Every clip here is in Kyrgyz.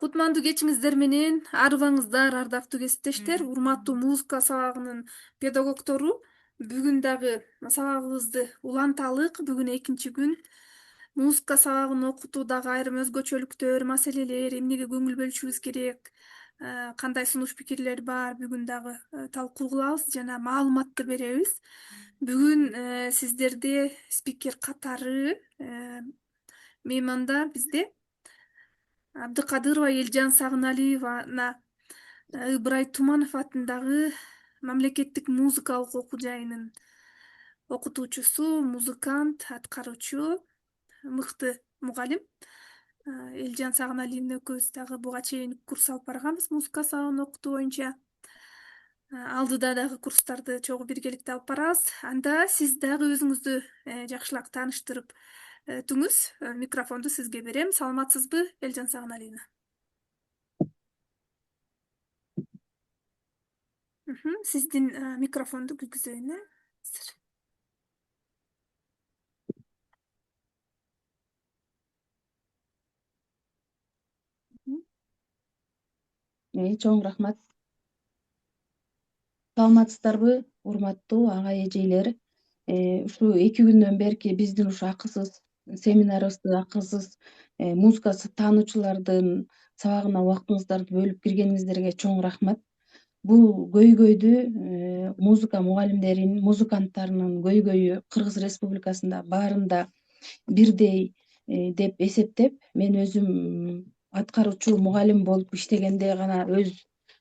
Кутмандуу кечиңиздер менен арыбаңыздар, ардактуу кесиптештер, урматтуу музыка сабагынын педагогдору. Бүгүн дагы сабагыбызды уланталык. Бүгүн экинчи күн. Музыка сабагын окутуудагы айрым өзгөчөлүктөр, маселелер, эмнеге көңүл бөлүшүбүз керек, кандай сунуш пикирлер бар, бүгүн дагы талкуу кылабыз жана маалыматты беребиз. Бүгүн сиздерде спикер катары меймандар бизде Абдыкадырова Элжан Сагыналиевна Ыбырай Туманов атындагы мамлекеттик музыкалык окуу жайынын окутуучусу, музыкант, аткаруучу, мыкты мугалим. Элжан Сагыналиевна экөөбүз дагы буга чейин курс алып барганбыз музыка сабагын окутуу боюнча. Алдыда дагы курстарды чогуу биргеликте алып барабыз. Анда сиз дагы өзүңүздү жакшылап тааныштырып өтүңүз. Микрофонду сизге берем. Саламатсызбы, Элжан Сагыналиевна? Сиздин микрофонду киргизейин. Чоң рахмат. Саламатсыздарбы, урматтуу ага эжейлер. Ушу 2 күндөн берки биздин ушу акысыз семинарыбызды, акысыз музыка таануучулардын сабагына убактыңыздарды бөлүп киргениңиздерге чоң рахмат. Бул көйгөйдү музыка мугалимдеринин, музыканттарынын көйгөйү Кыргыз Республикасында баарында бирдей деп эсептеп, мен өзүм аткаруучу мугалим болуп иштегенде гана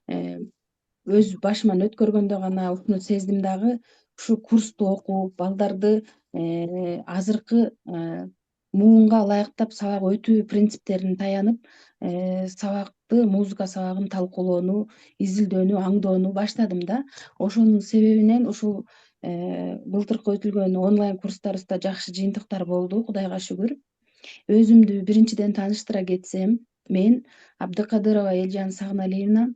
өз башыман өткөргөндө гана ушуну сездим дагы. Ушу курсту окуп, балдарды азыркы муунга ылайыктап сабак өтүү принциптерине таянып, сабакты, музыка сабагын талкуулоону, изилдөөнү, аңдоону баштадым да. Ошонун себебинен ушул былтыркы өтүлгөн онлайн курстарыбызда жакшы жыйынтыктар болду, Кудайга шүгүр. Өзүмдү биринчиден тааныштыра кетсем, мен Абдыкадырова Элжан Сагыналиевна,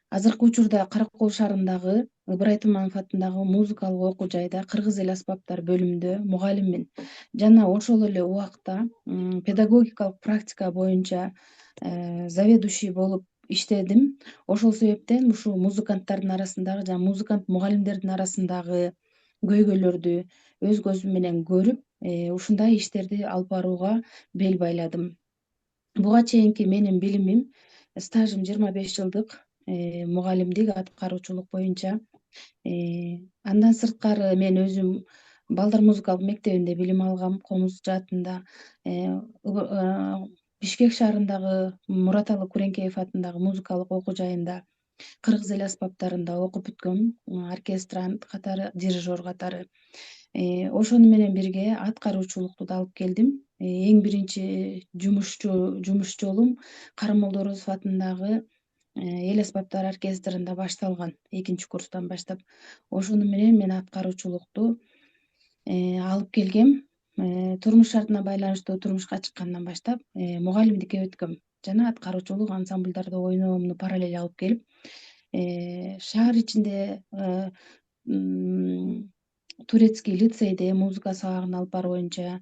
азыркы учурда Каракол шаарындагы Ыбырай Туманов атындагы музыкалык окуу жайда кыргыз эл аспаптар бөлүмүндө мугалиммин. Жана ошол эле убакта педагогикалык практика боюнча заведующий болуп иштедим. Ошол себептен ушул музыканттардын арасындагы жана музыкант мугалимдердин арасындагы көйгөйлөрдү өз көзүм менен көрүп, ушундай иштерди алып барууга бел байладым. Буга чейинки менин билимим, стажым 25 жылдык мугалимдик, аткаруучулук боюнча. Андан сырткары мен өзүм балдар музыкалык мектебинде билим алгам, Комуз жаатында. Бишкек шаарындагы Мураталы Күреңкеев атындагы музыкалык окуу жайында кыргыз эл аспаптарында окуп бүткөм, оркестрант катары, дирижер катары. Ошону менен бирге аткаруучулукту да алып келдим. Эң биринчи жумуш жолум Карамолдо Орозов атындагы эл аспаптар оркестринде башталган, 2-курстан баштап. Ошону менен мен аткаруучулукту алып келгем. Турмуш шартына байланыштуу турмушка чыккандан баштап мугалимдикке өткөм жана аткаруучулук ансамбльдарда ойноомду параллель алып келип, шаар ичинде Турецкий лицейде музыка сабагын алып баруу боюнча,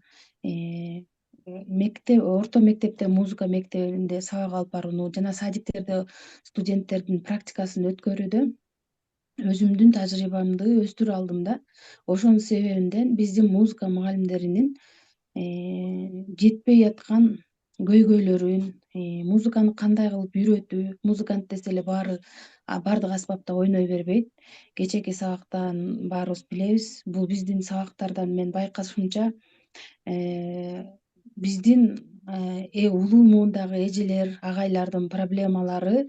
орто мектепте музыка мектебинде сабак алып барууну жана садиктерде студенттердин практикасын өткөрүүдө өзүмдүн тажрыйбамды өстүрө алдым да. Ошонун себебинен биздин музыка мугалимдеринин жетпей аткан көйгөйлөрүн, музыканы кандай кылып үйрөтүү, музыкант десе эле баардык аспапта ойной бербейт. Кечээки сабактан баарыбыз билебиз. Бул биздин сабактардан мен байкашымча биздин улуу муундагы эжелер, агайлардын проблемалары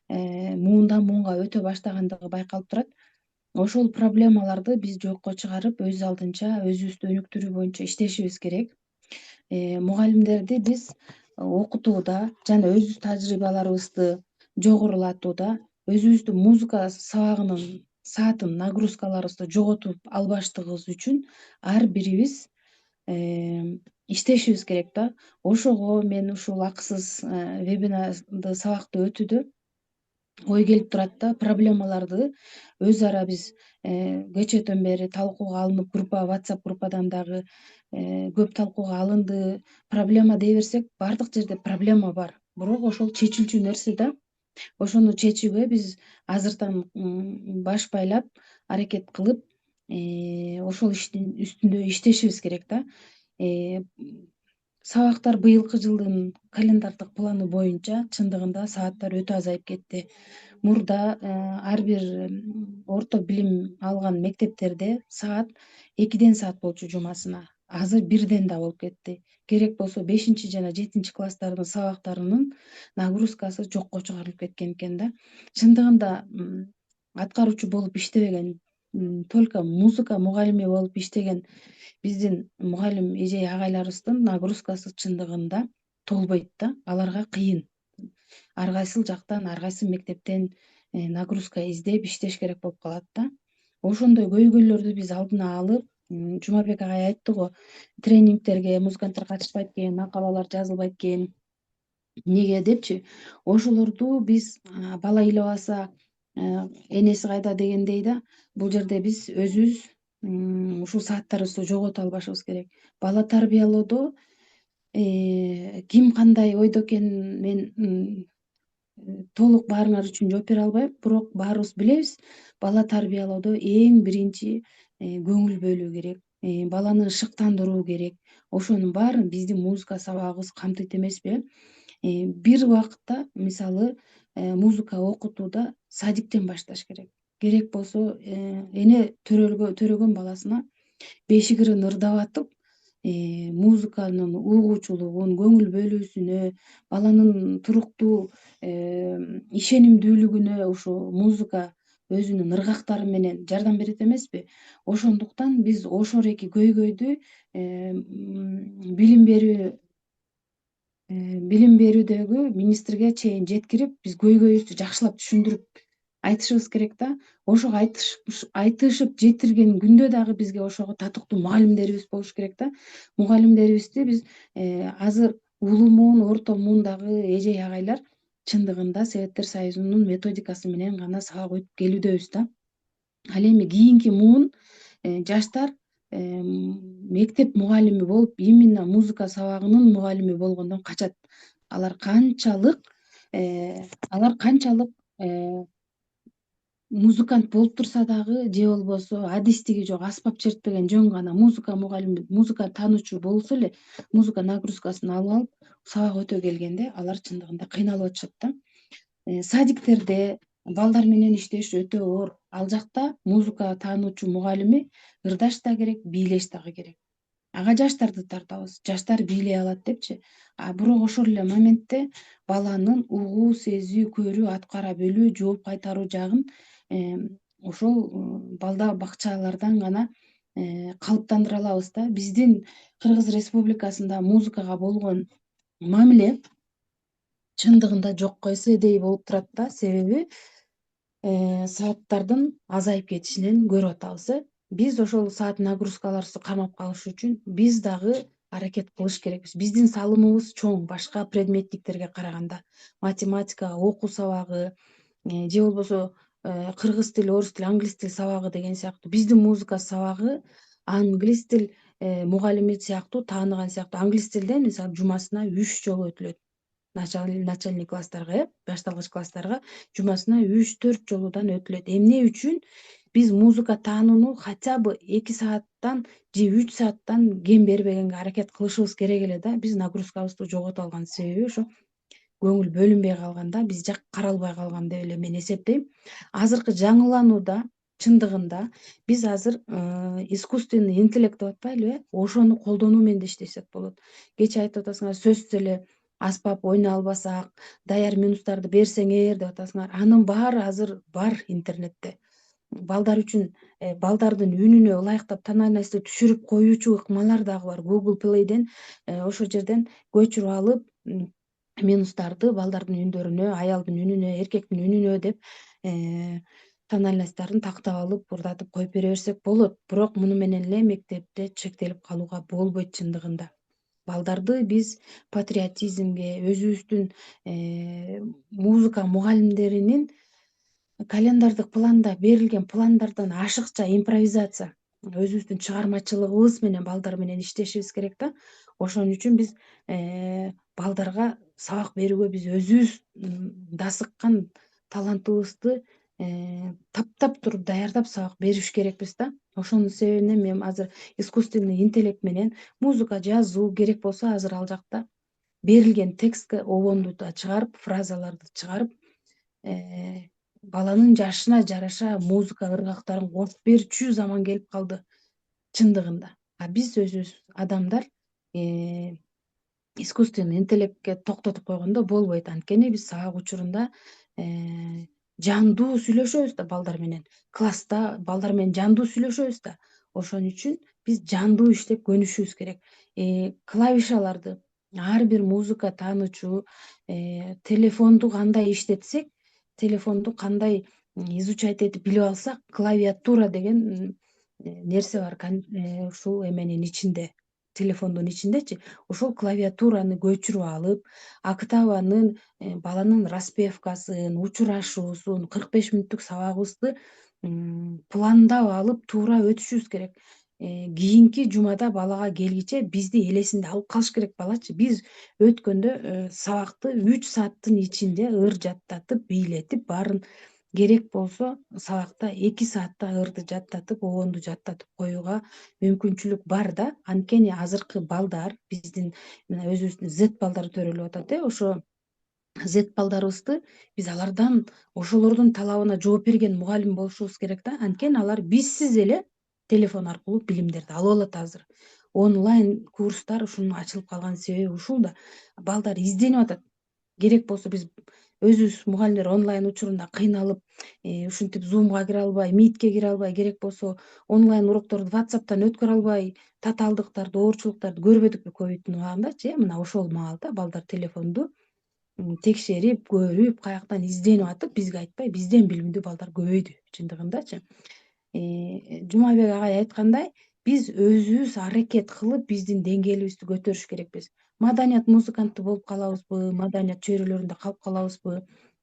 муундан муунга өтө баштагандыгы байкалып турат. Ошол проблемаларды биз жокко чыгарып, өз алдынча өзүбүздү өнүктүрүү боюнча иштешибиз керек. Мугалимдерди биз окутууда жана өз тажрыйбаларыбызды жогорулатууда, өзүбүздүн музыка сабагынын саатын, нагрузкаларыбызды жоготуп албаштыгыбыз үчүн ар бирибиз иштешибиз керек да. Ошого мен ушул акысыз вебинарды сабакты өтүүдө ой келип турат да, проблемаларды өз ара биз кечээден бери талкууга алынып, WhatsApp группадан дагы көп талкууга алынды. Проблема дей берсек, баардык жерде проблема бар. бирок ошол чечилчү нерсе да. Ошону чечүүгө биз азыртан баш байлап, аракет кылып, ошол иштин үстүндө иштешибиз керек да. Э, Сабактар быйылкы жылдын календардык планы боюнча чындыгында сааттар өтө азайып кетти. Мурда ар бир орто билим алган мектептерде саат 2 саат болчу жумасына. Азыр 1 да болуп кетти. Керек болсо 5 жана 7 класстардын сабактарынын нагрузкасы жокко чыгарылып кеткен экен да. Чындыгында аткаруучу болуп иштебеген, только музыка мугалими болуп иштеген биздин мугалим эже агайларыбыздын нагрузкасы чындыгында толбойт да. Аларга кыйын. Ар кайсыл жактан, ар кайсы мектептен нагрузка издеп иштеш керек болуп калат да. Ошондой көйгөйлөрдү биз алдына алып, Жумабек агай айтты го, тренингтерге музыканттар катышпайт экен, макалалар жазылбайт экен. Неге депчи, ошолорду биз бала ыйлабаса энеси кайда дегендей да, бул жерде биз өзүбүз ушул сааттарыбызды жогото албашыбыз керек. Бала тарбиялоодо ким кандай ойдо экенин мен толук баарыңар үчүн жооп бере албайм, бирок баарыбыз билебиз, бала тарбиялоодо эң биринчи көңүл бөлүү керек, баланы шыктандыруу керек. Ошонун баарын биздин музыка сабагыбыз камтыйт эмеспи? Бир убакытта мисалы музыка окутууда садиктен башташ керек. Керек болсо эне төрөгөн баласына бешигирин ырдабатып, музыканын угуучулугун, көңүл бөлүүсүнө, баланын туруктуу ишенимдүүлүгүнө ушу музыка өзүнүн ыргактары менен жардам берет эмеспи? Ошондуктан биз ошол эки көйгөйдү билим берүү билим берүүдөгү министрге чейин жеткирип, биз көйгөйүбүздү жакшылап түшүндүрүп айтышыбыз керек да. Ошого айтышып жетирген күндө дагы бизге ошого татыктуу мугалимдерибиз болуш керек да. Мугалимдерибизди биз азыр улуумун, ортомундагы эжей агайлар чындыгында Советтер Союзунун методикасы менен гана сабак өтүп келүүдөбүз да. Ал эми кийинки муун жаштар мектеп мугалими болуп, именно музыка сабагынын мугалими болгондон качат. Алар канчалык музыкант болуп турса дагы, же болбосо адистиги жок, аспап чертпеген жөн гана музыка мугалими, музыка таануучу болсо эле, музыка нагрузкасын алып алып, сабак өтө келгенде алар чындыгында кыйналып атышат да. Садиктерде балдар менен иштеш өтө оор. Ал жакта музыка таануучу мугалими ырдаш да керек, бийлеш дагы керек. Ага жаштарды тартабыз, жаштар бийлей алат депчи. Бирок ошол эле моментте баланын угуу, сезүү, көрүү, аткара билүү, жооп кайтаруу жагын ошол бакчалардан гана калыптандыра алабыз да. Биздин Кыргыз Республикасында музыкага болгон мамиле чындыгында жокко эседей болуп турат да. Себеби сааттардын азайып кетишинен көрүп атабыз. Биз ошол саат нагрузкаларыбызды камап калыш үчүн биз дагы аракет кылыш керекпиз. Биздин салымыбыз чоң башка предметтиктерге караганда. Математика, окуу сабагы, же болбосо кыргыз тил, орус тил, англис тил сабагы деген сыяктуу. Биздин музыка сабагы англис тил мугалими сыяктуу тааныган сыяктуу. Англис тилден мисалы жумасына 3 жолу өтүлөт. Начальный класстарга, башталгыч класстарга жумасына 3-4 жолудан өтүлөт. Эмне үчүн? Биз музыка таанууну хотя бы 2 сааттан же 3 сааттан кем бербегенге аракет кылышыбыз керек эле да. Биз нагрузкабызды жогото алган себеби ошо. Көңүл бөлүнбөй калганда, биз жак каралбай калган деп эле мен эсептейм. Азыркы жаңыланууда чындыгында биз азыр искусственный интеллект деп атпайлыбы? Ошону колдонуу менен да иштесек болот. Кечээ айтып атасыңар, сөзсүз эле аспап ойнай албасак, даяр минустарды берсеңер деп атасыңар. Анын баары азыр бар интернетте. Балдар үчүн балдардын үнүнө ылайыктап тональностью түшүрүп коюучу ыкмалар дагы бар. Google Play'ден ошол жерден көчүрүп алып минустарды балдардын үндөрүнө, аялдын үнүнө, эркектин үнүнө деп тональностьтарын тактап алып, ырдатып коюп бере берсек болот. Бирок муну менен эле мектепте чектелип калууга болбойт чындыгында. Балдарды биз патриотизмге, өзүбүздүн музыка мугалимдеринин календардык планда берилген пландардан ашыкча импровизация, өзүбүздүн чыгармачылыгыбыз менен балдар менен иштешибиз керек да. Ошон үчүн биз балдарга сабак берүүгө биз өзүбүз дасыккан талантыбызды таптап туруп даярдап сабак бериш керекпиз да. Ошонун себебинен мен азыр искусственный интеллект менен музыка жазуу керек болсо азыр ал жакта берилген текстке обонду да чыгарып, фразаларды чыгарып, баланын жашына жараша музыка ыргактарын кошуп берчү заман келип калды чындыгында. А биз өзүбүз адамдар искусственный интеллектке токтотуп койгондо болбойт. Анткени биз сабак учурунда жандуу сүйлөшөбүз да балдар менен. Класста балдар менен жандуу сүйлөшөбүз да. Ошон үчүн биз жандуу иштеп көнүшүбүз керек. Клавишаларды ар бир музыка таанычу телефонду кандай иштетсек, телефонду кандай изучать этип билип алсак, клавиатура деген нерсе бар ушул эменин ичинде, телефондун ичиндечи. Ошол клавиатураны көчүрүп алып, октаванын, баланын распевкасын, учурашуусун, 45 мүнөттүк сабагыбызды пландап алып, туура өтүшүбүз керек. Кийинки жумада балага келгиче бизди элесинде алып калыш керек балачы. Биз өткөндө сабакты 3 сааттын ичинде ыр жаттатып, бийлетип, баарын керек болсо сабакта 2 саатта ырды жаттатып, обонду жаттатып коюуга мүмкүнчүлүк бар да. Анткени азыркы балдар, биздин мына өзүбүздүн Z балдар төрөлүп атат. Ошо Z балдарыбызды биз ошолордун талабына жооп берген мугалим болушубуз керек да. Анткени алар бизсиз эле телефон аркылуу билимдерди алып алат азыр. Онлайн курстар ушунун ачылып калган себеби ушул да. Балдар изденип атат. Керек болсо биз өзүбүз мугалимдер онлайн учурунда кыйналып, ушинтип Zoom'га кире албай, Meet'ке кире албай, керек болсо онлайн урокторду WhatsApp'тан өткөрө албай, татаалдыктарды, оорчулуктарды көрбөдүкпү ковидтин убагындачы. Мына ошол маалда балдар телефонду текшерип, көрүп, каяктан изденип атып, бизге айтпай, бизден билимдүү балдар көбөйдү чындыгындачы. Жумабек агай айткандай, биз өзүбүз аракет кылып биздин деңгээлибизди көтөрүш керекпиз. Маданият музыканты болуп калабызбы, маданият чөйрөлөрүндө калып калабызбы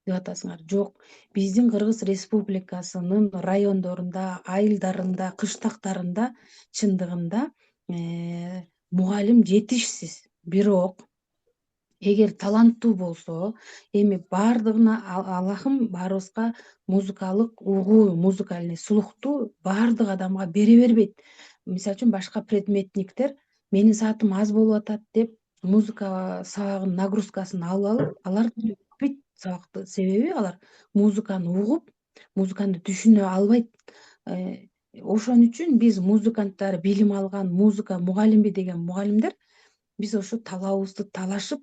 деп атасыңар. Жок, биздин Кыргыз Республикасынын райондорунда, айылдарында, кыштактарында чындыгында мугалим жетишсиз. Бирок эгер таланттуу болсо, эми баардыгына Аллахым баарыбызга музыкалык угуу, музыкальный слухту баардык адамга бере бербейт. Мисалы үчүн башка предметниктер менин саатым аз болуп атат деп музыка сабагынын нагрузкасын алып, алар өтпөйт сабакты. Себеби алар музыканы угуп, музыканы түшүнө албайт. Ошон үчүн биз музыканттар, билим алган музыка мугалими деген мугалимдер биз ошо талабыбызды талашып,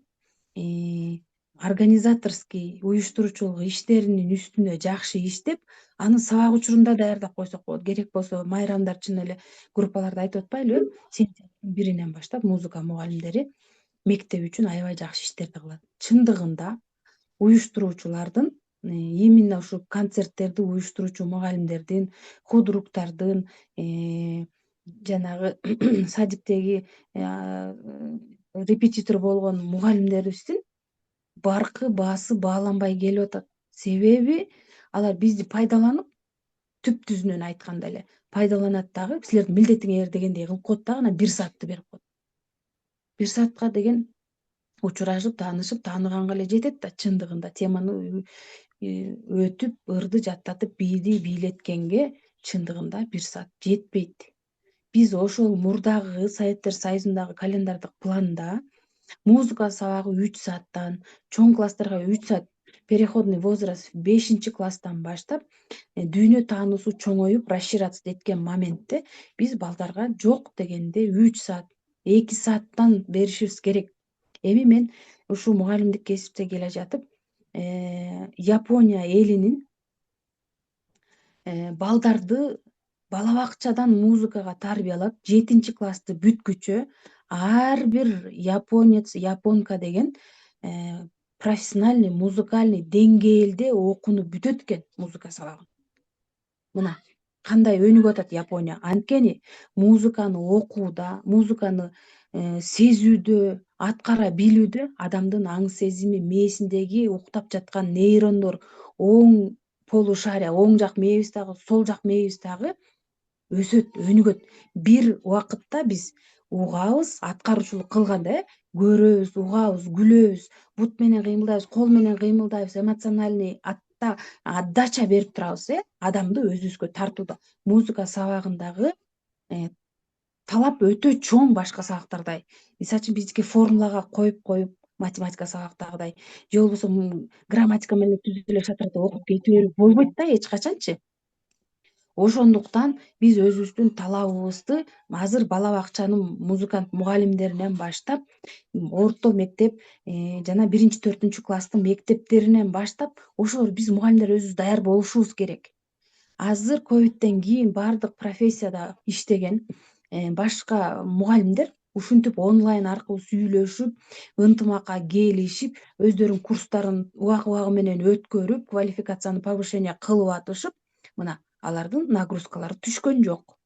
организаторский, уюштуруучулук иштеринин үстүнө жакшы иштеп, аны сабак учурунда даярдап койсок болот. Керек болсо майрамдар чын эле группаларда айтып атпайлыбы? Сентябрдын 1-инен баштап музыка мугалимдери мектеп үчүн аябай жакшы иштерди кылат. Чындыгында уюштуруучулардын, именно ушу концерттерди уюштуруучу мугалимдердин, худруктардын, жанагы садиктеги репетитор болгон мугалимдерибиздин баркы баасы бааланбай келип атат. Себеби алар бизди пайдаланып, түп түзүнөн айтканда эле пайдаланат дагы, силердин милдетиңер дегендей кылып коет дагы, анан 1 саатты берип коет. 1 саатка деген учурашып, таанышып, тааныганга эле жетет да чындыгында теманы өтүп, ырды жаттатып, бийди бийлеткенге чындыгында 1 саат жетпейт. Биз ошол мурдагы Советтер Союзундагы календардык планда музыка сабагы 3 сааттан, чоң класстарга 3 саат, переходный возраст 5-класстан баштап дүйнө таануусу чоңоюп, расширяться эткен моментте биз балдарга жок дегенде 3 саат, 2 сааттан беришибиз керек. Эми мен ушул мугалимдик кесипте келе жатып, Япония элинин балдарды бала бакчадан музыкага тарбиялап, 7-классты бүткүчө ар бир японец, японка деген профессиональный, музыкальный деңгээлде окууну бүтөт экен музыка сабагын. Мына кандай өнүгүп атат Япония. Анткени музыканы окууда, музыканы сезүүдө, аткара билүүдө адамдын аң сезими, мээсиндеги уктап жаткан нейрондор оң полушария, оң жак мээбиз дагы, сол жак мээбиз дагы өсөт, өнүгөт. Бир убакытта биз угабыз, аткаруучулук кылганда, көрөбүз, угабыз, күлөбүз. бут менен кыймылдайбыз, кол менен кыймылдайбыз, эмоциональный отдача берип турабыз, адамды өзүбүзгө тартууда. Музыка сабагындагы талап өтө чоң башка сабактардай. Мисалы үчүн биздики формулага коюп математика сабактагыдай же болбосо грамматика менен түзүлө шатрата окуп кете берүү болбойт да эч качанчы. Ошондуктан биз өзүбүздүн талабыбызды азыр бала бакчанын музыкант мугалимдеринен баштап, орто мектеп жана 1-4 класстын мектептеринен баштап ошо биз мугалимдер өзүбүз даяр болушубуз керек. Азыр ковидтен кийин баардык профессияда иштеген башка мугалимдер ушинтип онлайн аркылуу сүйлөшүп, ынтымакка келишип, өздөрүнүн курстарын убагы менен өткөрүп, квалификацияны повышение кылып атышып, мына алардын нагрузкалары түшкөн жок.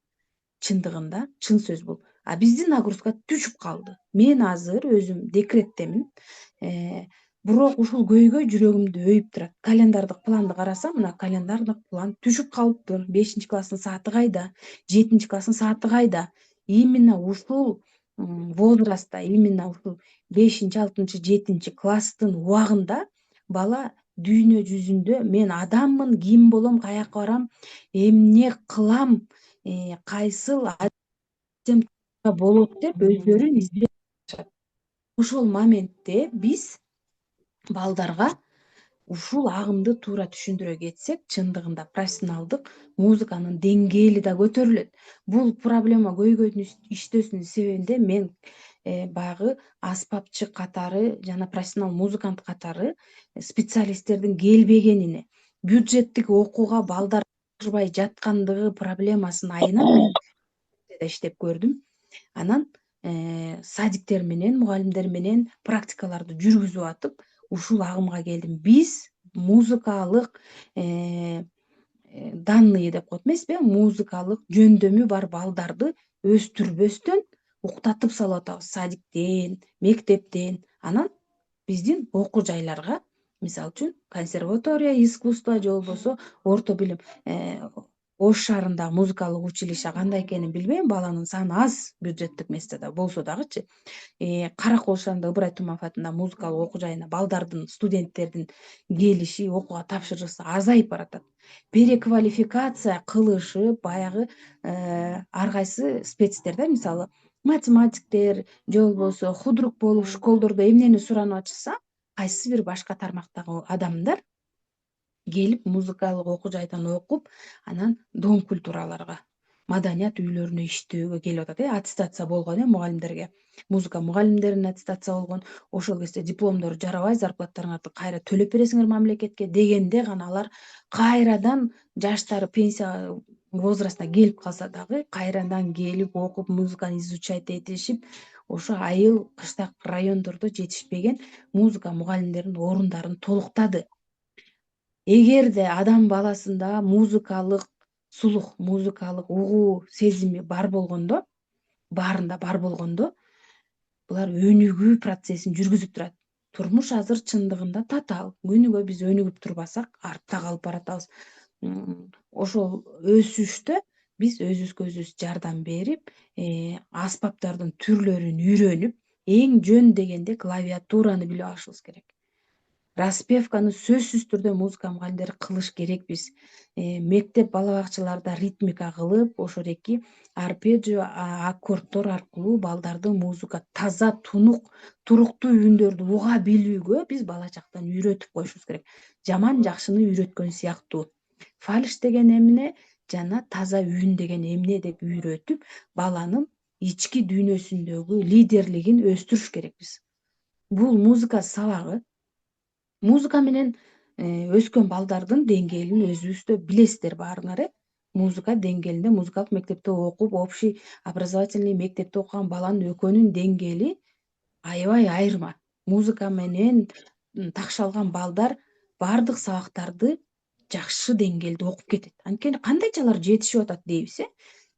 Чындыгында, чын сөз бул. А биздин нагрузка түшүп калды. Мен азыр өзүм декреттемин. Бирок ушул көйгөй жүрөгүмдү өйүп турат. Календардык планды карасам, мына календардык план түшүп калыптыр. 5-класстын сааты кайда? 7-класстын сааты кайда? Именно ушул возрастта, именно ушул 5-6-7 класстын убагында бала дүйнө жүзүндө мен адаммын, ким болом, каяка барам, эмне кылам, кайсыл болот деп өздөрүн издеп атышат. Ошол моментте биз балдарга ушул агымды туура түшүндүрө кетсек, чындыгында профессионалдык музыканын деңгээли да көтөрүлөт. Бул проблема көйгөйдүн иштөөсүнүн себебинде мен баягы аспапчы катары жана профессионал музыкант катары специалисттердин келбегенине, бюджеттик окууга балдар бай жаткандыгы проблемасын айынан мен иштеп көрдүм. Анан садиктер менен, мугалимдер менен практикаларды жүргүзүп атып, ушул агымга келдим. Биз музыкалык данные деп коет эмеспи, музыкалык жөндөмү бар балдарды өстүрбөстөн уктатып салып атабыз садиктен, мектептен. Анан биздин окуу жайларга, мисалы үчүн консерватория искусства же болбосо орто билим Ош шаарындагы музыкалык училище кандай экенин билбейм, баланын саны аз бюджеттик местеде болсо дагычы. Кара Кол шаарында Ыбырай Туманов атындагы музыкалык окуу жайына балдардын, студенттердин келиши, окууга тапшырышы азайып баратат. Переквалификация кылышып, баягы ар кайсы спецтер да, мисалы математиктер же болбосо худрук болуп школдордо эмнени суранып атышса, кайсы бир башка тармактагы адамдар келип музыкалык окуу жайдан окуп, анан дом культураларга, маданият үйлөрүнө иштөөгө келип атат. Аттестация болгон мугалимдерге. Музыка мугалимдеринин аттестация болгон. Ошол кезде дипломдору жарабай, зарплаталарыңарды кайра төлөп бересиңер мамлекетке дегенде гана алар кайрадан жаштары пенсия возрастына келип калса дагы кайрадан келип окуп, музыканы изучать этишип, ошо айыл кыштак райондордо жетишпеген музыка мугалимдеринин орундарын толуктады. Эгерде адам баласында музыкалык сулук, музыкалык угуу сезими бар болгондо, баарында бар болгондо, булар өнүгүү процессин жүргүзүп турат. Турмуш азыр чындыгында татаал. Күнүгө биз өнүгүп турбасак, артта калып баратабыз. Ошол өсүштө биз өзүбүзгө өзүбүз жардам берип, аспаптардын түрлөрүн үйрөнүп, эң жөн дегенде клавиатураны билип алышыбыз керек. Распевканы сөзсүз түрдө музыка мугалимдери кылыш керекпиз. Мектеп бала бакчаларда ритмика кылып, ошореки арпеджио, аккордтор аркылуу балдарды музыка таза, тунук, туруктуу үндөрдү уга билүүгө биз бала чактан үйрөтүп коюшубуз керек. Жаман жакшыны үйрөткөн сыяктуу. Фальш деген эмне жана таза үн деген эмне деп үйрөтүп, баланын ички дүйнөсүндөгү лидерлигин өстүрүш керекпиз. Бул музыка сабагы музыка менен өскөн балдардын деңгээлин өзүбүз билесиздер баарыңар. Музыка деңгээлинде, музыкалык мектепте окуп, общий образовательный мектепте окуган баланын экөөнүн деңгээли аябай айырма. Музыка менен такшалган балдар баардык сабактарды жакшы деңгээлде окуп кетет. Анткени кандайча алар жетишип атат дейбиз.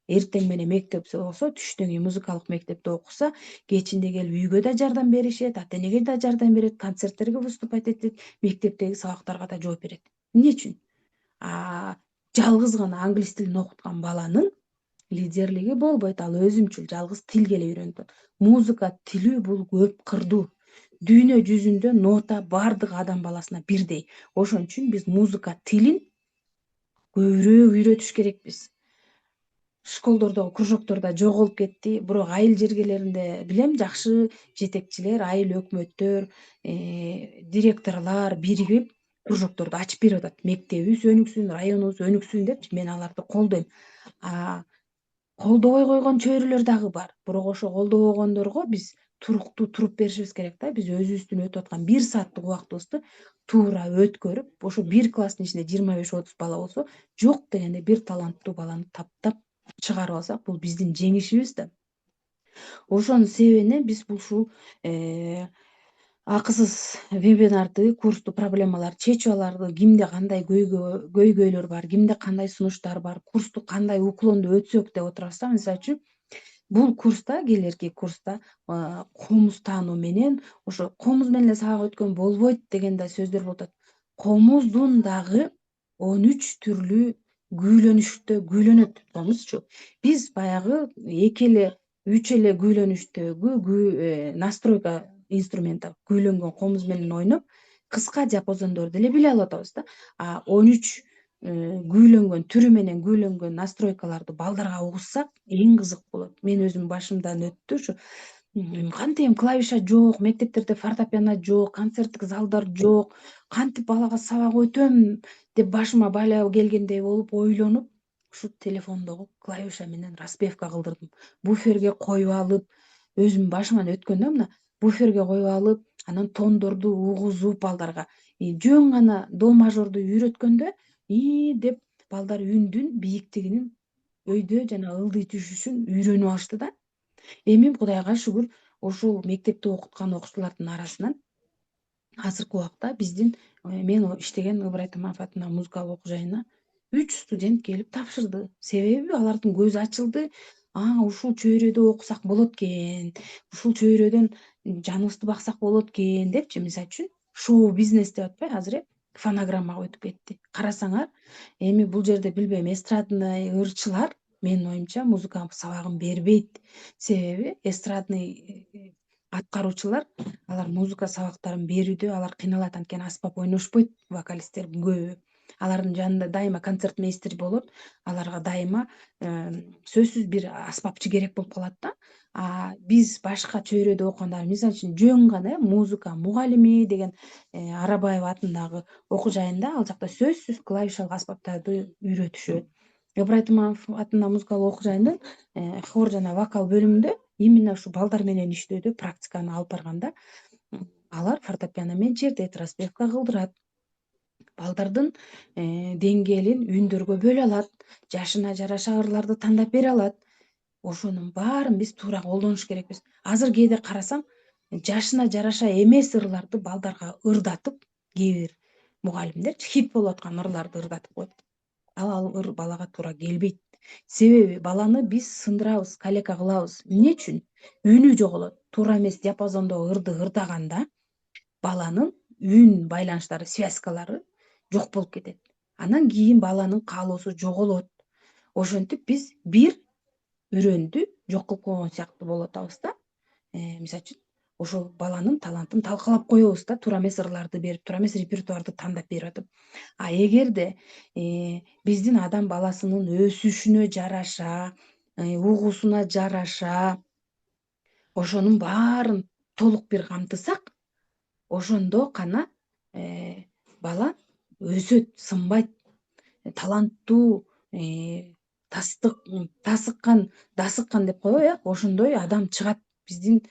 Эртең менен мектепте болсо, түштөн кийин музыкалык мектепте окуса, кечинде келип үйгө да жардам беришет, ата-энеге да жардам берет, концерттерге выступать этет, мектептеги сабактарга да жооп берет. Эмне үчүн? Жалгыз гана англис тилин окуткан баланын лидерлиги болбойт, ал өзүнчүл жалгыз тилге эле үйрөнүп атат. Музыка тили бул көп кырдуу. дүйнө жүзүндө нота баардык адам баласына бирдей. Ошон үчүн биз музыка тилин көбүрөөк үйрөтүш керекпиз. Школдордогу кружоктордо жоголуп кетти, бирок айыл жергелеринде билем жакшы жетекчилер, айыл өкмөттөр, директорлор биригип кружокторду ачып берип атат. Мектебибиз өнүксүн, районубуз өнүксүн депчи мен аларды колдойм. Колдобой койгон чөйрөлөр дагы бар. Бирок ошо колдобогондорго биз туруктуу туруп беришибиз керек да. Биз өзүбүздүн өтүп аткан 1 сааттык убактыбызды туура өткөрүп, ошо бир класстын ичинде 25-30 бала болсо, жок дегенде бир таланттуу баланы таптап чыгарып алсак, бул биздин жеңишибиз да. Ошонун себебинен биз ушул акысыз вебинарды, курсту проблемаларды чечип аларды, кимде кандай көйгөйлөр бар, кимде кандай сунуштар бар, курсту кандай уклондуу өтсөк деп отурабыз да. Мисалы үчүн бул курста, келерки курста комуз таануу менен ошо комуз менен эле сабак өткөн болбойт деген да сөздөр болуп атат. Комуздун дагы 13 түрлүү күүлөнүштө күүлөнөт комузчу. Биз баягы 2 эле 3 эле күүлөнүштөгү настройка инструмента күүлөнгөн комуз менен ойноп, кыска диапазондорду деле биле алып атабыз да. 13 күүлөнгөн түрү менен күүлөнгөн настройкаларды балдарга угуссак эң кызык болот. Мен өзүм башымдан өттү ушу. Кантем клавиша жок, мектептерде фортепиано жок, концерттик залдар жок, кантип балага сабак өтөм деп башыма бала келгендей болуп ойлонуп, ушу телефондогу клавиша менен распевка кылдырдым. Буферге коюп алып, өзүмдүн башыман өткөн да мына. Буферге коюп алып, анан тондорду угузуп балдарга жөн гана до мажорду үйрөткөндө деп балдар үндүн бийиктигинин өйдө жана ылдый түшүшүн үйрөнүп алышты да. Эми Кудайга шүгүр, ушул мектепте окуткан окуучулардын арасынан азыркы убакта биздин мен иштеген Ыбырай Туманов атындагы музыкалык окуу жайына 3 студент келип тапшырды. Себеби алардын көзү ачылды. Ушул чөйрөдө окусак болот экен, ушул чөйрөдөн жаныбызды баксак болот экен депчи. Мисалы үчүн шоу бизнес деп атпай азыр фонограммага өтүп кетти. Карасаңар, эми бул жерде билбейм, эстрадный ырчылар менин оюмча музыка сабагын бербейт. Себеби эстрадный аткаруучулар алар музыка сабактарын берүүдө алар кыйналат, анткени аспап ойношпойт вокалисттер көбү. Алардын жанында дайыма концертмейстер болот. Аларга дайыма сөзсүз бир аспапчы керек болуп калат да. Биз башка чөйрөдө окуганда, мисалы үчүн жөн гана музыка мугалими деген Арабаева атындагы окуу жайында, ал жакта сөзсүз клавишалык аспаптарды үйрөтүшөт. Ыбырай Туманов атындагы музыкалык окуу жайынын хор жана вокал бөлүмүндө именно ушу балдар менен иштөөдө практиканы алып барганда алар фортепиано менен чертет, распевка кылдырат. Балдардын деңгээлин үндөргө бөлө алат, жашына жараша ырларды тандап бере алат. Ошонун баарын биз туура колдонуш керекпиз. Азыр кээде карасам, жашына жараша эмес ырларды балдарга ырдатып, кээ бир мугалимдерчи хит болуп аткан ырларды ырдатып коет. Ал ыр балага туура келбейт. Себеби баланы биз сындырабыз, калека кылабыз. Эмне үчүн? Үнү жоголот. Туура эмес диапазондогу ырды ырдаганда баланын үн байланыштары, связкалары жок болуп кетет. Анан кийин баланын каалоосу жоголот. Ошентип биз бир үрөндү жок кылып койгон сыяктуу болуп атабыз да. Мисалы үчүн ошол баланын талантын талкалап коебуз да, туура эмес ырларды берип, туура эмес репертуарды тандап берип атып. Эгерде биздин адам баласынын өсүшүнө жараша, угуусуна жараша ошонун баарын толук бир камтысак, ошондо гана бала өсөт, сынбайт, таланттуу, дасыккан деп коебу, ошондой адам чыгат биздин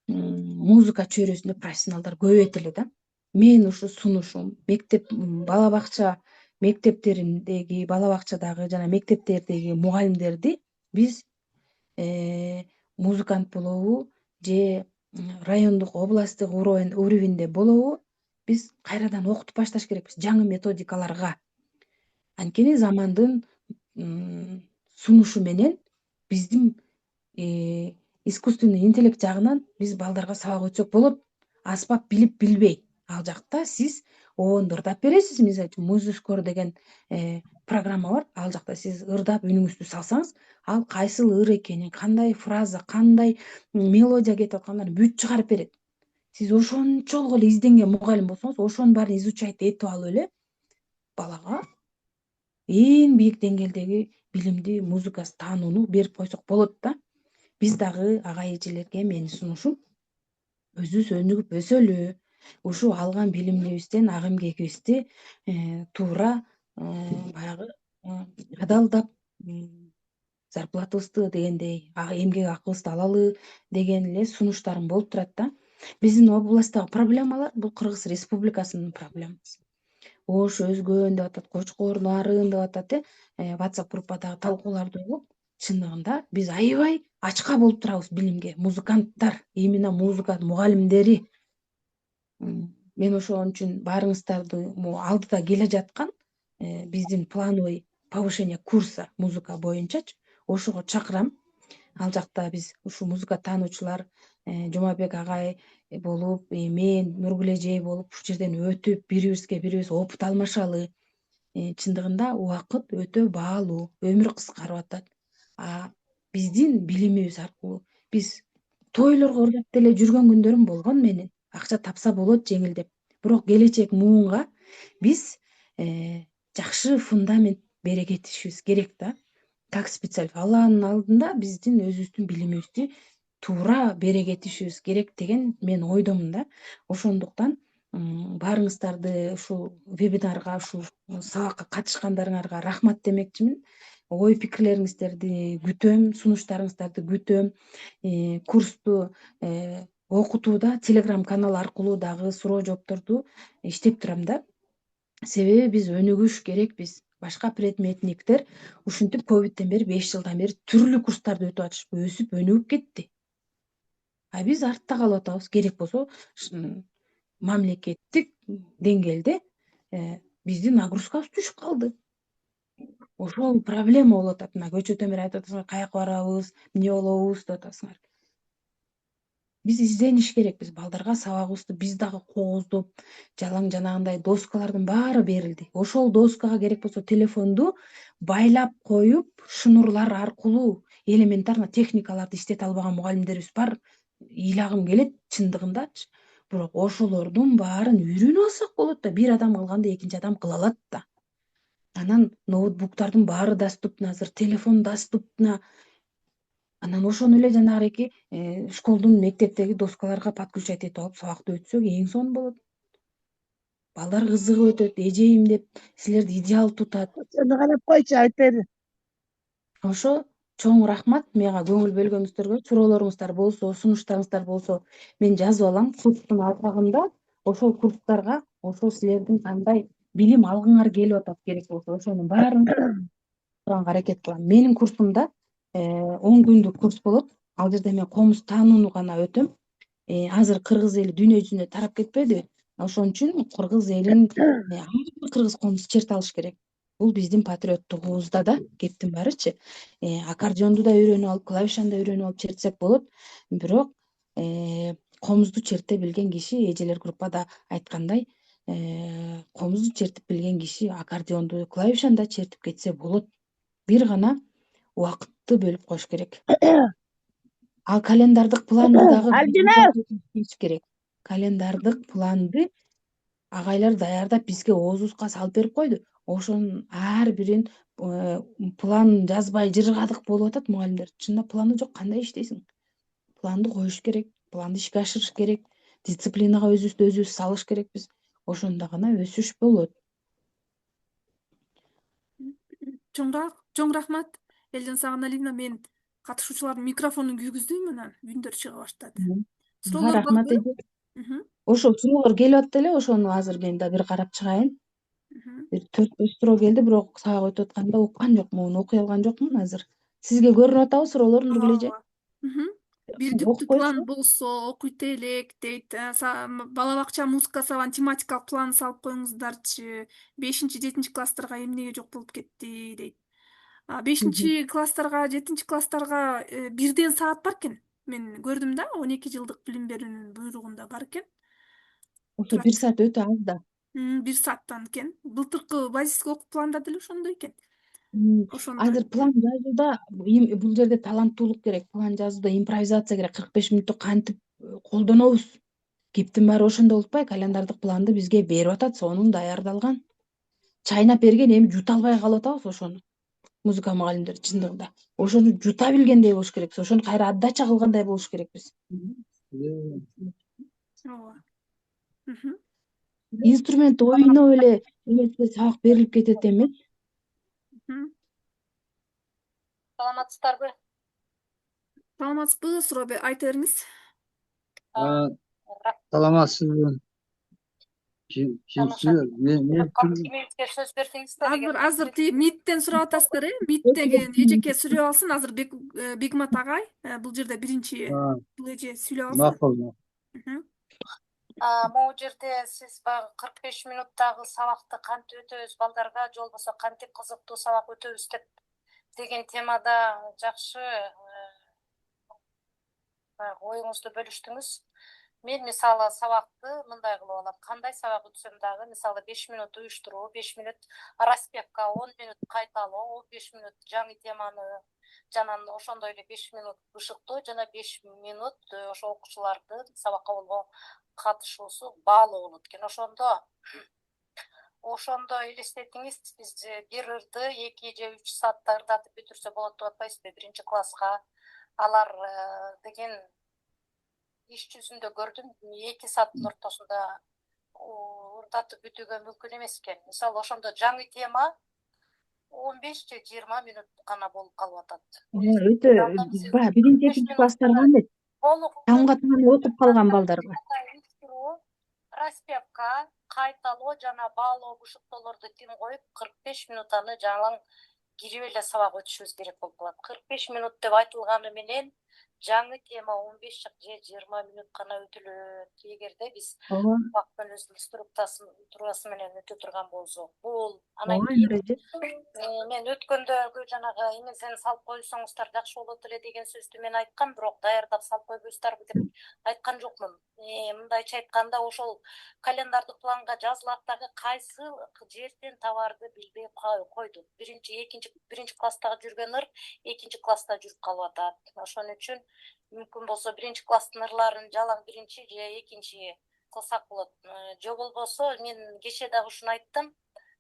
музыка чөйрөсүндө профессионалдар көбөйөт эле да. Мен ушу сунушум бала бакчадагы жана мектептердеги мугалимдерди биз музыкант болобу же райондук, областтык уровеньде болобу, биз кайрадан окутуп башташ керекпиз жаңы методикаларга. Анткени замандын сунушу менен биздин искусственный интеллект жагынан биз балдарга сабак өтсөк болот. Аспап билип билбей. Ал жакта сиз оонду ырдап бересиз. Мисалы үчүн Музыскор деген программа бар. Ал жакта сиз ырдап үнүңүздү салсаңыз, ал кайсыл ыр экенин, кандай фраза, кандай мелодия кетип аткандарын бүт чыгарып берет. Сиз ошончолук эле изденген мугалим болсоңуз, ошонун баарын изучать этип алып эле балага эң бийик деңгээлдеги билимди, музыкасы таанууну берип койсок болот да. Биз дагы ага эжелерге менин сунушум өзүбүз өнүгүп өсөлү. Ушул алган билимибизден ак эмгегибизди туура баягы кадалдап зарплатабызды дегендей эмгек акыбызды алалы деген эле сунуштарым болуп турат да. Биздин областтагы проблемалар бул Кыргыз Республикасынын проблемасы. Ош өзгөн деп атат, Кочкор нарын деп атат WhatsApp группадагы талкууларды угуп, чындыгында биз аябай ачка болуп турабыз билимге. Музыканттар, именно музыка мугалимдери. Мен ошон үчүн баарыңыздарды алдыда келе жаткан биздин плановый повышение курса музыка боюнчачы ошого чакырам. Ал жакта биз ушул музыка таануучулар Жумабек агай болуп, мен Нургүл эжей болуп ушул жерден өтүп, бири бирибиз опыт алмашалы. Чындыгында убакыт өтө баалуу, өмүр кыскарып атат. Биздин билимибиз аркылуу биз тойлорго ырдап деле жүргөн күндөрүм болгон менин. Акча тапса болот жеңилдеп. Бирок келечек муунга биз жакшы фундамент бере кетишибиз керек да. Как специалист. Алланын алдында биздин өзүбүздүн билимибизди туура бере кетишибиз керек деген мен ойдомун да. Ошондуктан баарыңыздарды ушул вебинарга, ушул сабакка катышкандарыңарга рахмат демекчимин. Ой пикирлериңиздерди күтөм, сунуштарыңыздарды күтөм. Курсту окутууда Telegram канал аркылуу дагы суроо жоопторду иштеп турам да. Себеби биз өнүгүш керекпиз. Башка предметниктер ушинтип ковидтен бери 5 жылдан бери түрлүү курстарды өтүп атышпы, өсүп өнүгүп кетти. Биз артта калып атабыз. Керек болсо мамлекеттик деңгээлде биздин нагрузкабыз түшүп калды. Ошол проблема болуп атат. Мына көчөдөн бери айтып атасыңар, каяка барабыз, эмне болобуз деп атасыңар. Биз издениш керекпиз. Балдарга сабагыбызды биз дагы кооздоп, жалаң жанагындай доскалардын баары берилди. Ошол доскага керек болсо телефонду байлап коюп, шнурлар аркылуу элементарно техникаларды иштете албаган мугалимдерибиз бар. Ыйлагым келет чындыгындачы. Бирок ошолордун баарын үйрөнүп алсак болот да. Бир адам кылганда экинчи адам кыла алат да. Анан ноутбуктардын баары доступна азыр, телефон доступна. Анан ошону эле жанагыки школдун мектептеги доскаларга подключать этип алып сабакты өтсөк эң сонун болот. Балдар кызыгып өтөт, эжейим деп силерди идеал тутат. Сени карап койчу, айтып бер. Ошо чоң рахмат мага көңүл бөлгөнүңүздөргө. Суроолоруңуздар болсо, сунуштарыңыздар болсо мен жазып алам. Курстун алкагында ошол курстарга, ошол силердин кандай билим алгыңар келип атат керек болсо ошонун баарын турганга аракет кылам. Менин курсумда 10 күндүк курс болот. Ал жерде мен комуз таанууну гана өтөм. Азыр кыргыз эли дүйнө жүзүнө тарап кетпедиби? Ошон үчүн кыргыз элин ар бир кыргыз комуз черте алыш керек. Бул биздин патриоттугубузда да кептин барычы. Аккордеонду да үйрөнүп алып, клавишаны да үйрөнүп алып чертсек болот. Бирок комузду черте билген киши, эжелер группада айткандай, комузду чертип билген киши аккордеонду, клавишаны да чертип кетсе болот. Бир гана убакытты бөлүп коюш керек. Ал календардык планды дагы Альбина! керек. Календардык планды агайлар даярдап бизге оозубузга салып берип койду. Ошонун ар бирин план жазбай жыргадык болуп атат мугалимдер. Чынында планы жок, кандай иштейсиң? Планды коюш керек, планды ишке ашырыш керек, дисциплинага өзүбүздү өзүбүз салыш керекпиз. Ошондо гана өсүш болот. Чоң рахмат Элжан Сагыналиевна. Мен катышуучулардын микрофонун күйгүздүм, анан үндөрү чыга баштады. Мага Суроолор рахмат борбу? эже. Ошол суроолор келип атты эле, ошону азыр мен да бир карап чыгайын. Бир 4-5 суроо келди, бирок сабак өтүп атканда уккан жокмун, окуй алган жокмун азыр. Сизге көрүнүп атабы суроолор, Нургүл эже? Бир Окуп жүктүү план коюңузчу. болсо окуйт элек дейт. Бала бакча музыка сабагын тематикалык план салып коюңуздарчы. 5-7 класстарга эмнеге жок болуп кетти дейт. 5 класстарга, 7 класстарга бирден саат бар экен. Мен көрдүм да, 12 жылдык билим берүүнүн буйругунда бар экен. Ошо 1 саат өтө аз да. 1 сааттан экен. Былтыркы базиске окуп пландады эле ошондой экен. Ошондо. Азыр план жазууда бул жерде таланттуулук керек, план жазууда импровизация керек. 45 мүнөттү кантип колдонобуз? Кептин баары ошондо болуп атпайбы? Календардык планды бизге берип атат, сонун даярдалган. Чайнап берген, эми жута албай калып атабыз ошону. Музыка мугалимдери чындыгында ошону жута билгендей болуш керекпиз, ошону кайра отдача кылгандай болуш керекпиз. Ооба. Мгм. Инструмент ойноп эле эместе сабак берилип кетет эмес. Мгм. Саламатсыздарбы? Саламатсызбы, суроо айта бериңиз. Саламатсызбы. Тамаша. Мен Комплиментке сөз берсеңиздер эгер. Азыр тиги МИДтен сурап атасыздар, МИДтеги эжеке сүйлөп алсын. Азыр Бегмат агай бул жерде биринчи бул эже сүйлөп алсын. макул. Мгм. Могу жерде сиз баягы 45 мүнөттөгү сабакты кантип өтөбүз балдарга, же болбосо кантип кызыктуу сабак өтөбүз деген темада жакшы оюңузду бөлүштүңүз. Мен мисалы сабакты мындай кылып алам. Кандай сабак өтсөм дагы, мисалы 5 мүнөт уюштуруу, 5 мүнөт распевка, 10 мүнөт кайталоо, 5 мүнөт жаңы теманы, жана ошондой эле 5 мүнөт бышыктоо жана 5 мүнөт ошо окуучулардын сабакка болгон катышуусу баалуу болот экен. Ошондо элестетиңиз, биз бир ырды 2 же 3 саатта ырдатып бүтүрсө болот деп атпайсызбы биринчи класска? Алар деген иш жүзүндө көрдүм, 2 сааттын ортосунда ырдатып бүтүүгө мүмкүн эмес экен. Мисалы ошондо жаңы тема 15 же 20 мүнөт гана болуп калып атат. Өтө баягы биринчи, экинчи класстар кандай? Тамга таанып отуруп калган балдарга. Распевка, кайталоо жана баалоо бышыктоолорду тим коюп 45 мүнөт аны жалаң кирип эле сабак өтүшүбүз керек болуп калат. 45 мүнөт деп айтылганы менен жаңы тема 15 же 20 мүнөт гана өтүлөт. Эгерде биз сабактын өзүнүн структурасы менен өтө турган болсок, бул анан кийин мен өткөндөгү жанагы эмесен салып койсоңуздар жакшы болот эле деген сөздү мен айткам, бирок даярдап салып койбойсуздарбы деп айткан жокмун. Мындайча айтканда, ошол календардык планга жазылат дагы кайсы жерден табарды билбей койдук. Биринчи класстагы жүргөн ыр экинчи класста жүрүп калып атат. Ошон үчүн мүмкүн болсо биринчи класстын ырларын жалаң биринчи же экинчи кылсак болот. Же болбосо мен кечээ дагы ушуну айттым.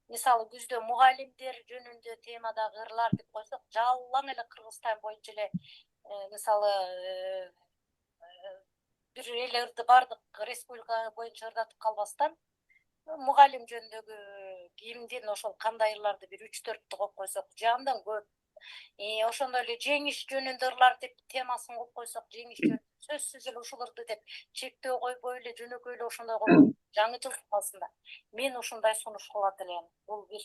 Мисалы күздө мугалимдер жөнүндө темадагы ырлар деп койсок, жалаң эле Кыргызстан боюнча эле мисалы бир эле ырды бардык республика боюнча ырдатып калбастан, мугалим жөнүндөгү кимдин ошол кандай ырларды бир 3-4 коюп койсок, же андан көп. Ошондой эле жеңиш жөнүндө ырлар деп темасын коюп койсок, жеңиш жөнүндө сөзсүз эле ушул ырды деп чектөө койбой эле жөнөкөй эле ошондой коюп жаңы жыл калсында. Мен ушундай сунуш кылат элем. Бул бир.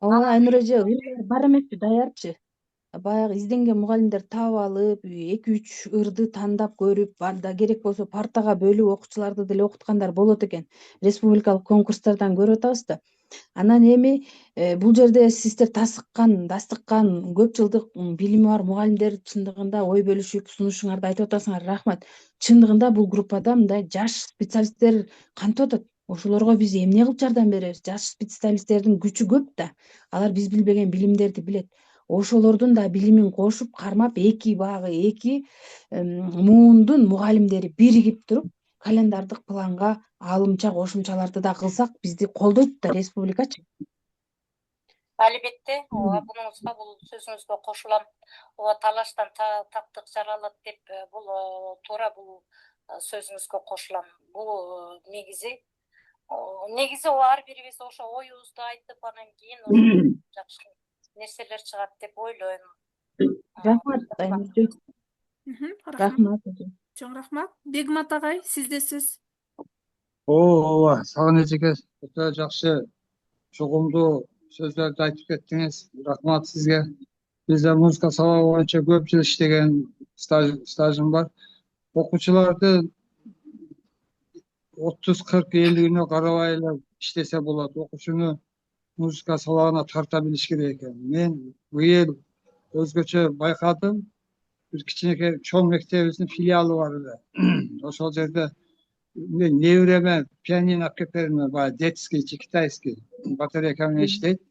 Ооба, Айнур эже, ырлар бар эмеспи, даярчы? Баягы изденген мугалимдер таап алып, 2-3 ырды тандап көрүп, банда керек болсо партага бөлүп окуучуларды деле окуткандар болот экен. Республикалык конкурстардан көрүп атабыз да. Анан эми бул жерде сиздер дастыккан көп жылдык билими бар мугалимдер чындыгында ой бөлүшүп, сунушуңарды айтып атасыңар, рахмат. Чындыгында бул группада мындай жаш специалисттер кантип атат? Ошолорго биз эмне кылып жардам беребиз? Жаш специалисттердин күчү көп да. Алар биз билбеген билимдерди билет. Ошолордун да билимин кошуп, кармап, эки муундун мугалимдери биригип туруп, календардык планга алымча кошумчаларды да кылсак, бизди колдойт да республикачы. Албетте, бунуңузга, бул сөзүңүзгө кошулам. Талаштан тактык жаралат деп бул туура, бул сөзүңүзгө кошулам. Бул негизи ар бирибиз ошо оюбузду айтып, анан кийин жакшы нерселер чыгат деп ойлойм. Рахмат, Айнуржу. Рахмат. Чоң рахмат. Бегмат агай, сизде сөз. Ооба, сагын эжеке, өтө жакшы чогумдуу сөздөрдү айтып кеттиңиз. Рахмат сизге. Бизде музыка сабагы боюнча көп жыл иштеген стажым бар. Окуучуларды 30-40-50 күнө карабай эле иштесе болот. Окуучуну музыка сабагына тарта билиш керек экен. Мен быйыл өзгөчө байкадым. Бир кичинекей чоң мектебибиздин филиалы бар эле. Ошол жерде Nevreме пианино алып келип бериңер, баягы детский же китайский батарейка менен иштейт.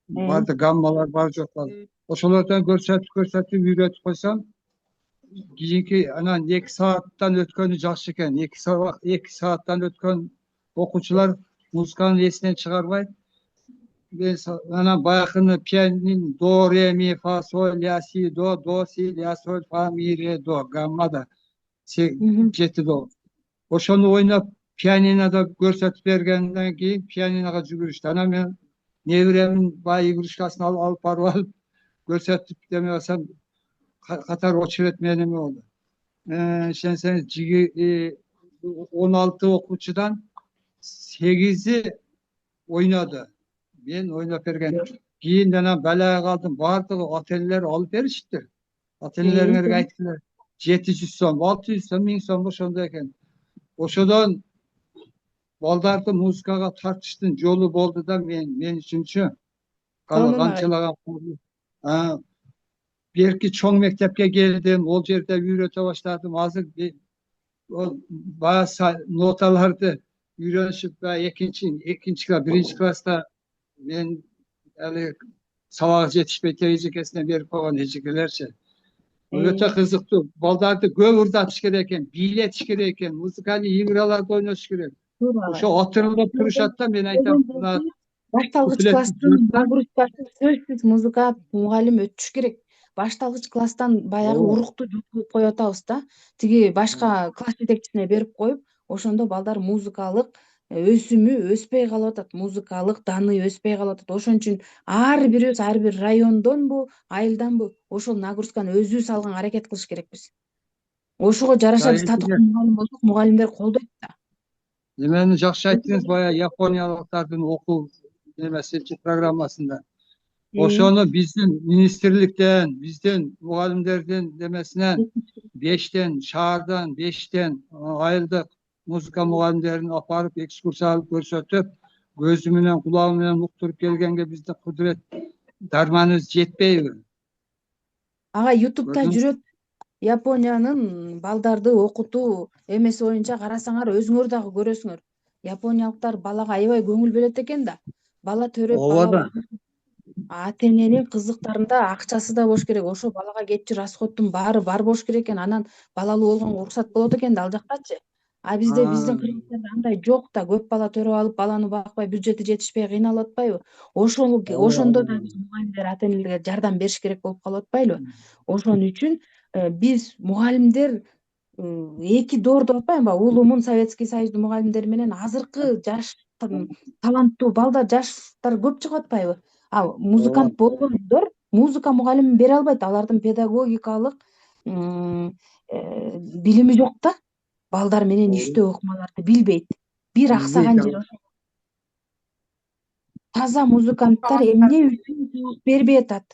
Барды гаммалар бар жок бар. Ошолордон көрсөтүп үйрөтүп койсом, кийинки анан 2 сааттан өткөнү жакшы экен. 2 сааттан өткөн окуучулар музыканы эсинен чыгарбайт. Анан баягыны пианин до, ре, ми, фа, соль, ля, си, до, си, ля, соль, фа, ми, ре, до, гаммада 7 до. Ошону ойноп, пианинода көрсөтүп бергенден кийин пианинога жүгүрүштү. Анан мен неберемин баягы игрушкасын алып барып алып көрсөтүп деме басам, катар очерет менен эме болду. Ишенсеңиз 16 окуучудан 8и ойноду. Мен ойноп берген. Кийин анан балага калдым. Бардыгы ата-энелер алып беришти. Ата-энелериңерге айткылар. 700 сом, 600 сом, 1000 сом ошондой экен. Ошодон балдарды музыкага тартыштын жолу болду да мен үчүнчү. Канчалаган берки чоң мектепке келдим, ол жерде үйрөтө баштадым. Азыр баягы ноталарды үйрөнүшүп, экинчи класс, биринчи класста мен али сабагы жетишпей эжекесине берип койгон эжекелерчи. Өтө кызыктуу. Балдарды көп ырдатыш керек экен, бийлетиш керек экен, музыкалдык играларды ойнотуш керек. Ошо отурулуп турушат да, мен айтам, башталгыч класстын нагрузкасын сөзсүз музыка мугалим өтүш керек. Башталгыч класстан баягы урукту жок коюп атабыз да. Тиги башка класс жетекчисине берип коюп, ошондо балдар музыкалык өсүмү өспөй калып атат, музыкалык даны өспөй калып атат. Ошон үчүн ар бирибиз ар бир райондонбу, айылданбы ошол нагрузканы өзүбүз алганга аракет кылыш керекпиз. Ошого жараша биз татыктуу мугалим болсок, мугалимдер колдойт да. Эмени жакшы айттыңыз, баягы япониялыктардын окуу немеси программасында. Ошону биздин министрликтен, биздин мугалимдердин немесинен 5тен, шаардан 5тен айылдык музыка мугалимдерин алып барып экскурсия алып көрсөтүп, көзү менен кулагы менен уктуруп келгенге биздин кудурет дарманыбыз жетпейби? Ага YouTube'да жүрөт. Япониянын балдарды окутуу эмеси боюнча карасаңар, өзүңөр дагы көрөсүңөр. Япониялыктар балага аябай көңүл бөлөт экен да. Бала төрөп, бала ата-эненин кызыктарында акчасы да болуш керек. Ошо балага кетчү расходтун баары бар болуш керек экен. Анан балалуу болгонго уруксат болот экен да ал жактачы. Биздин кыргыздарда андай жок да. Көп бала төрөп алып, баланы бакпай, бюджети жетишпей кыйналып атпайбы? Ошондо да биз мугалимдер ата-энелерге жардам бериш керек болуп калып атпайлыбы? Ошон үчүн биз мугалимдер эки доор деп атпаймынбы? Улумун Советский Союздун мугалимдери менен азыркы жаш таланттуу балдар, жаштар көп чыгып атпайбы? Музыкант болгондор музыка мугалимин бере албайт. Алардын педагогикалык билими жок да. Балдар менен иштөө ыкмаларды билбейт. Бир аксаган жери ошо. Таза музыканттар эмне үчүн сабак бербей атат?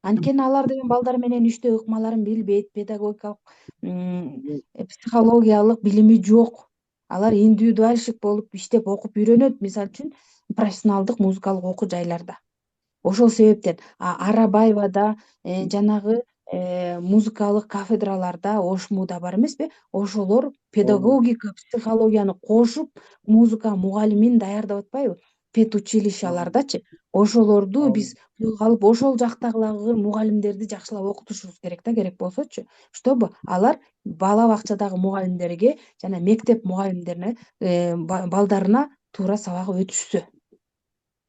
Анткени алар деген балдар менен иштөө ыкмаларын билбейт, педагогикалык, психологиялык билими жок. Алар индивидуальщик болуп иштеп окуп үйрөнөт, мисалы үчүн профессионалдык музыкалык окуу жайларда. Ошол себептен Арабаевада жанагы музыкалык кафедраларда, ОШМУда бар эмеспи? Ошолор педагогика, психологияны кошуп, музыка мугалимин даярдап атпайбы? Педучилищалардачы. Ошолорду биз колго алып, ошол жактагы мугалимдерди жакшылап окутушубуз керек да, керек болсочу. Чтобы алар бала бакчадагы мугалимдерге жана мектеп мугалимдерине балдарына туура сабак өтүшсө.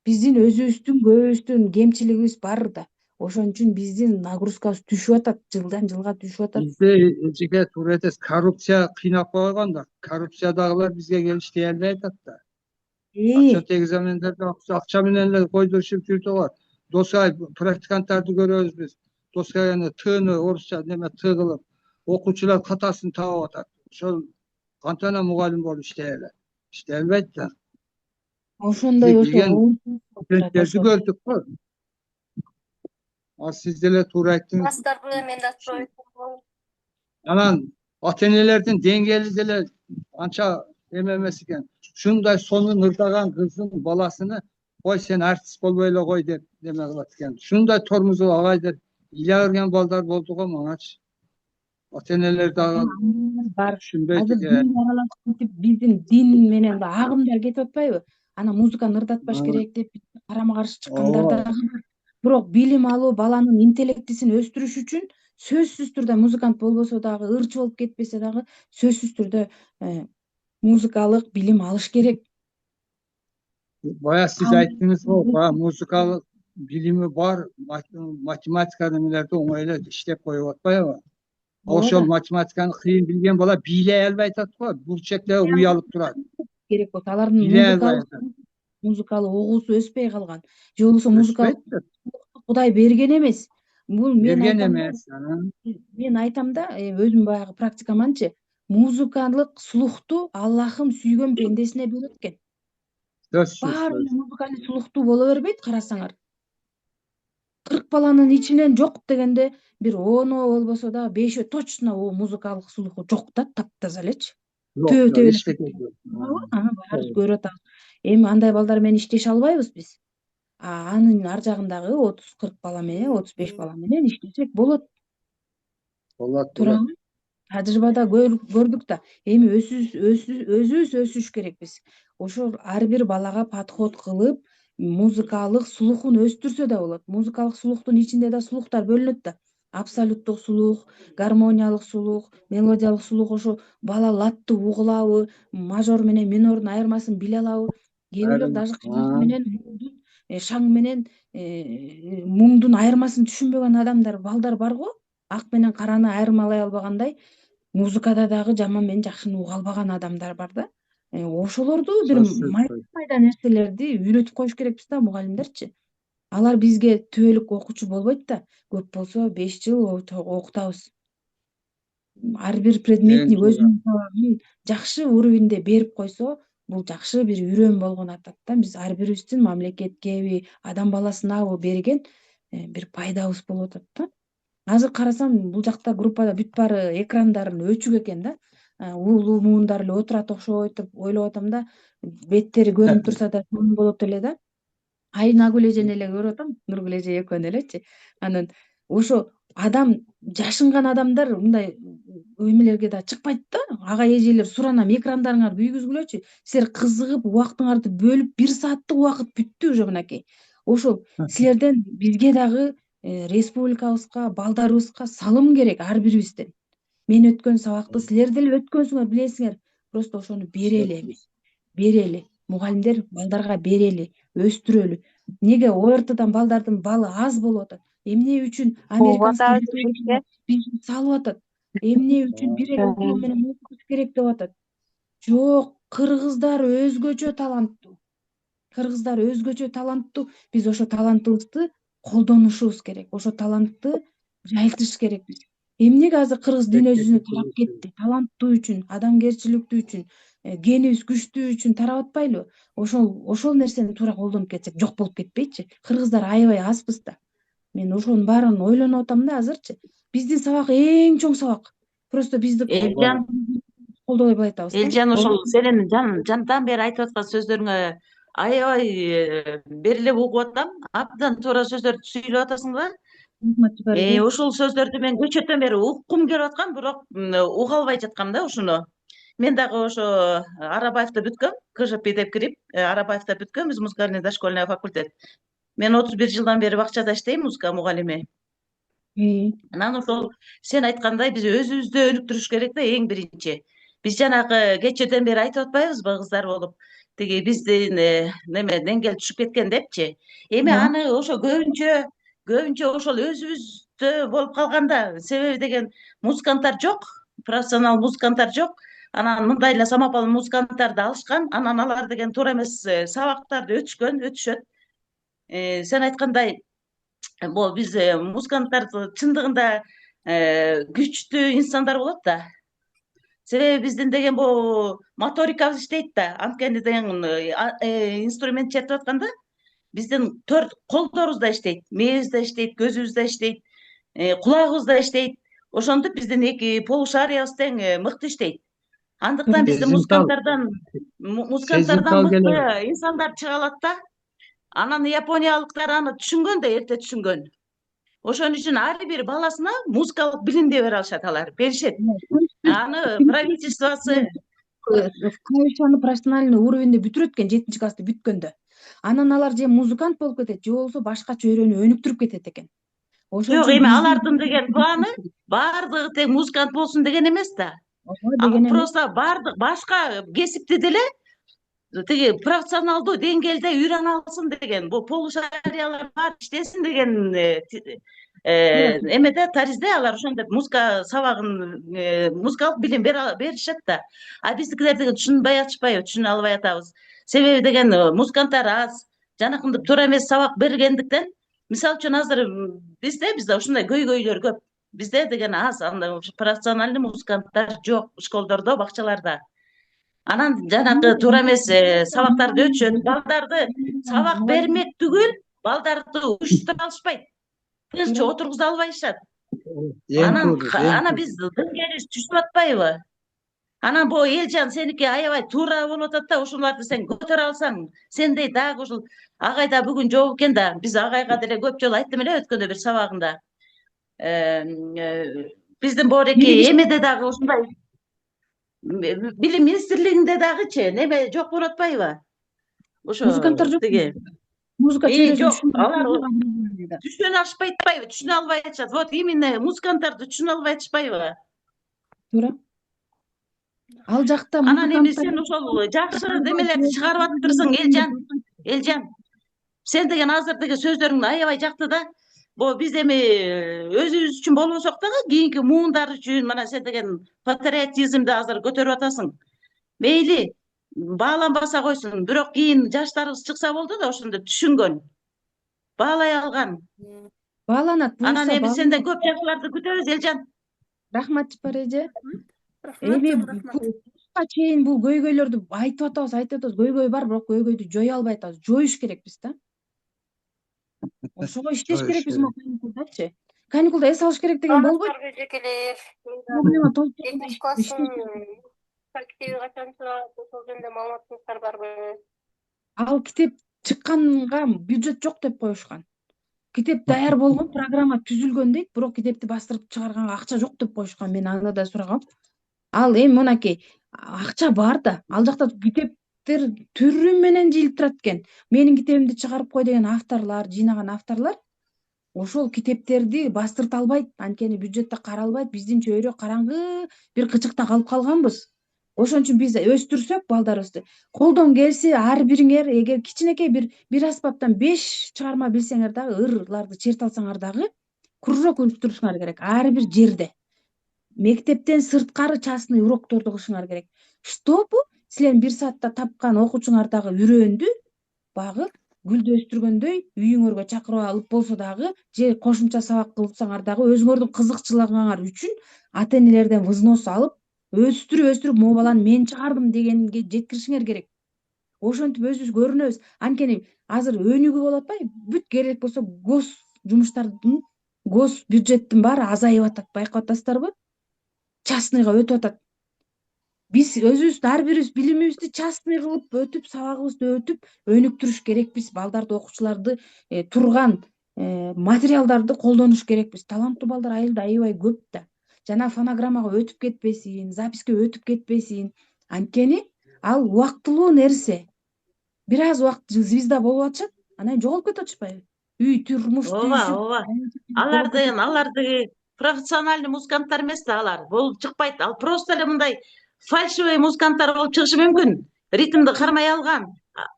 Биздин өзүбүздүн көбүбүздүн кемчилигибиз бар да. Ошон үчүн биздин нагрузкабыз түшүп атат, жылдан жылга түшүп атат. Бизде эжеке туура айтасыз, коррупция кыйнап койгон да. Коррупциядагылар бизге келип иштей албай атат да. Отчет экзамендерди акча менен эле койдурушуп жүрдү го. Доска практиканттарды көрөбүз биз. Досканы тыны орусча неме ты кылып, окуучулар катасын таап атат. Ошол кантана мугалим болуп иштей алат? Иштей албайт да. Ошондой студенттерди көрдүк го. Сиз деле туура айттыңыз. Анан ата-энелердин деңгээли деле анча эме эмес экен. Ушундай сонун ырдаган кыздын баласыны кой сен артист болбой эле кой деп неме 'кылат экен. Ушундай тормозуп албай деп иле берген балдар болду го маңачы. ата-энелер дагы бар. түшүнбөйт Азыр экен. дин аралашып биздин дин менен агымдар кетип атпайбы? Ана музыканы ырдатпаш керек деп карама каршы чыккандар Ооба. дагы бар. Бирок билим алуу баланын интеллектисин өстүрүш үчүн сөзсүз түрдө музыкант болбосо дагы, ырчы болуп кетпесе дагы сөзсүз түрдө музыкалык билим алыш керек. Бая сиз айттыңыз го, баягы музыкалык билими бар, математика немелерди оңой эле иштеп коюп атпайбы? Ошол математиканы кыйын билген бала бийлей албай атат го, бурчекте уялып турат. Керек болсо алардын Билей албай атат. музыкалык угуусу өспөй калган. Же болбосо Өспөйт музыкалык да. Кудай берген эмес. Бул мен Берген айтам да, эмес. өзүм баягы практикаманчы, музыкалык слухту Аллахым сүйгөн пендесине берет экен. Сөзсүз. Баары эле музыкалдык слухтуу боло бербейт, карасаңар. 40 баланын ичинен жок дегенде бир 10 болбосо да 5 точно музыкалык слуху жок да, таптаза элечи. Төбө эле. Баарыбыз көрүп атабыз. Эми андай балдар менен иштеше албайбыз биз. Анын ар жагындагы 30-40 бала менен, 35 бала менен иштесек болот. Болот. Туурабы? Тажрыйбада көрдүк да. Эми өзүбүз өсүш керекпиз. Ошол ар бир балага подход кылып, музыкалык слухун өстүрсө да болот. Музыкалык слухтун ичинде да слухтар бөлүнөт да. Абсолюттук слух, гармониялык слух, мелодиялык слух. Ошо бала латты угулабы, мажор менен минордун айырмасын биле алабы? Кээ бирлер даже кагаз менен шаң менен муңдун айырмасын түшүнбөгөн адамдар, балдар бар го. Ак менен караны айырмалай албагандай, музыкада дагы жаман менен жакшыны уга албаган адамдар бар да. Ошолорду бир майда нерселерди үйрөтүп коюш керекпиз да, мугалимдерчи. Алар бизге түбөлүк окуучу болбойт да, көп болсо 5 жыл окутабыз. Ар бир предметни өзүнүн сабагын жакшы уровеньде берип койсо, бул жакшы бир үйрөм болгон атат да. Биз ар бирибиздин мамлекеткеби, адам баласынабы берген бир пайдабыз болуп атат да. Азыр карасам бул жакта группада бүт баары экрандарын өчүк экен да. Уулуу муундар эле отурат окшойт деп ойлоп атам да. Беттери көрүнүп турса да сонун болот эле да. Айнагүл эжени эле көрүп атам, Нургүл эже экөөнү элечи. Анан ошо адам жашынган адамдар мындай эмелерге да чыкпайт да. Ага эжелер суранам, экрандарыңарды күйгүзгүлөчү. Силер кызыгып убактыңарды бөлүп 1 сааттык убакыт бүттү уже мынакей. Ошол силерден бизге дагы республикабызга, балдарыбызга салым керек ар бирибизден. Мен өткөн сабакты силер деле өткөнсүңөр, билесиңер. Просто ошону берели эми. Берели. Мугалимдер балдарга берели, өстүрөлү. Неге ОРТдан балдардын балы аз болуп атат? Эмне үчүн американский биз салып атат? Эмне үчүн бир эле укул менен окутуш керек деп атат? Жок, кыргыздар өзгөчө таланттуу. Биз ошо талантыбызды колдонушубуз керек. Ошо талантты жайылтыш керекпиз. Эмнеге азыр кыргыз дүйнө жүзүнө тарап кетти? Таланттуу үчүн, адамгерчиликтүү үчүн, генибиз күчтүү үчүн тарап атпайлыбы? Ошол нерсени туура колдонуп кетсек жок болуп кетпейчи? Кыргыздар аябай азбыз да. Мен ошонун баарын ойлонуп атам да азырчы. Биздин сабак эң чоң сабак. Просто бизди колдобой атабыз. Элжан, ошол сенин жандан бери айтып аткан сөздөрүңө аябай берилип угуп атам. Абдан туура сөздөрдү сүйлөп атасың да. Ошол сөздөрдү мен көчөттөн бери уккум келип аткан, бирок уга албай жаткам да ошону. Мен дагы ошо Арабаевди бүткөм, КЖП деп кирип, Арабаевди бүткөнбүз, музыкальный дошкольный факультет. Мен 31 жылдан бери бакчада иштейм, музыка мугалими. Анан ошол сен айткандай биз өзүбүздү өнүктүрүш керек да эң биринчи. Биз жанагы кечээден бери айтып атпайбызбы кыздар болуп, тиги биздин неме деңгээл түшүп кеткен депчи. Эми аны ошо көбүнчө ошол өзүбүздө болуп калганда, себеби деген музыканттар жок, профессионал музыканттар жок. Анан мындай эле самопал музыканттарды алышкан, анан алар деген туура эмес сабактарды өтүшөт. Сен айткандай, бул биз музыканттар чындыгында күчтүү инсандар болот да. Себеби биздин деген бул моторикабыз иштейт да. Анткени деген инструмент чертип атканда биздин 4 колдорубуз да иштейт, мээбиз да иштейт, көзүбүз да иштейт, кулагыбыз да иштейт. Ошондук биздин 2 полушариябыз тең мыкты иштейт. Андыктан биздин музыканттардан мыкты инсандар чыга алат да. Анан япониялыктар аны түшүнгөн да, эрте түшүнгөн. Ошон үчүн ар бир баласына музыкалык билимди бере алышат, алар беришет. Аны правительствосы клавишаны профессиональный уровеньде бүтүрөт экен, 7-классты бүткөндө. Анан алар же музыкант болуп кетет, же болбосо башкача өйрөнүп өнүктүрүп кетет экен. Ошон жок, үчүн эми биздин алардын деген планы баардыгы тең музыкант болсун деген эмес да. деген эмес. Просто баардык башка кесипти деле тиги профессионалдуу деңгээлде үйрөнө алсын деген, бул полушариялар баары иштесин деген эмеде таризде алар ошондой музыка сабагын, музыкалык билим беришет да. А биздикилер деген түшүнбөй атышпайбы, түшүнө албай атабыз. Себеби деген музыканттар аз, жанакынтип туура эмес сабак бергендиктен, мисалы үчүн азыр бизде ушундай көйгөйлөр көп. Бизде деген аз, андай профессиональный музыканттар жок школдордо, бакчаларда. Анан жанакы туура эмес сабактарды өтүшөт. Балдарды сабак бермек түгүл, балдарды уюштура алышпайт. Тынч отургуза албайышат. Анан биз дымгерибиз түшүп атпайбы? Анан бул Элжан сеники аябай туура болуп атат да, ошолорду сен көтөрө алсаң, сендей дагы ушул агайда бүгүн жок экен да. Биз агайга деле көп жолу айттым эле өткөндө бир сабагында. Биздин боореки эмеде дагы ушундай билим министрлигинде дагычы неме жок болуп атпайбы? Ошо музыканттар жок. тиги Музыка чөйрөсүн жок, алар түшүнө алышпай атпайбы? Түшүнө албай атышат. Вот именно музыканттарды түшүнө албай атышпайбы? Туура. Ал жакта Анан эми сен ошол жакшы немелерди чыгарып атыптырсың, Элжан. Сен деген азыркы сөздөрүң аябай жакты да. Бул биз эми өзүбүз үчүн болбосок дагы кийинки муундар үчүн мына сен деген патриотизмди азыр көтөрүп атасың. Мейли, бааланбаса койсун, бирок кийин жаштарыбыз чыкса болду да ошондо түшүнгөн. Баалай алган. Бааланат. Анан эми сенден көп жакшыларды күтөбүз, Элжан. Рахмат Жапар эже. Рахмат, Эми рахмат. чейин бул көйгөйлөрдү айтып атабыз, көйгөй бар, бирок көйгөйдү жоя албай атабыз. Жоюш керекпиз да. Ошого иштеш керекпиз каникулдачы. Каникулда эс алыш керек деген болбойт. Эжекелер. Проблема толуп 7-класстын коллективи качан чыгат, ошол жөнүндө маалыматыңыздар барбы? Ал китеп чыкканга бюджет жок деп коюшкан. Китеп даяр болгон, программа түзүлгөн дейт, бирок китепти бастырып чыгарганга акча жок деп коюшкан. Мен аны да сурагам. Ал эми мынакей акча бар да, ал жакта китептер түрү менен жыйылып турат экен. Менин китебимди чыгарып кой деген авторлор, жыйнаган авторлор ошол китептерди бастырта албайт, анткени бюджетте каралбайт. Биздин чөйрө караңгы бир кычыкта калып калганбыз. Ошон үчүн биз өстүрсөк балдарыбызды, колдон келсе ар бириңер эгер кичинекей бир аспаптан 5 чыгарма билсеңер дагы, ырларды чертип алсаңар дагы кружок өстүрүшүңөр керек ар бир жерде. Мектептен сырткары частный урокторду кылышыңар керек. Чтобы силердин 1 саатта тапкан окуучуңар дагы үйрөндү, багып, гүлдү өстүргөндөй үйүңөргө чакырып алып болсо дагы, же кошумча сабак кылсаңар дагы өзүңөрдүн кызыкчылыгыңар үчүн ата-энелерден взнос алып, өстүрүп могу баланы мен чыгардым дегенге жеткиришиңер керек. Ошентип өзүбүз көрүнөбүз. Анткени азыр өнүгүү болуп атпайбы? Бүт керек болсо гос жумуштардын, гос бюджеттин баары азайып атат, байкап атасыздарбы? Частныйга өтүп атат. Биз өзүбүз ар бирибиз билимибизди частный кылып өтүп, сабагыбызды өтүп, өнүктүрүш керекпиз. Балдарды, окуучуларды турган материалдарды колдонуш керекпиз. Таланттуу балдар айылда аябай көп да. Жана фонограммага өтүп кетпесин, записке өтүп кетпесин. Анткени ал убактылуу нерсе. Бир аз убакыт звезда болуп атышат, анан жоголуп кетип атышпайбы? Үй, турмуш, Ооба. Аларды профессиональный музыканттар эмес да алар. Бул чыкпайт. Ал просто эле мындай фальшивый музыканттар болуп чыгышы мүмкүн. Ритмди кармай алган.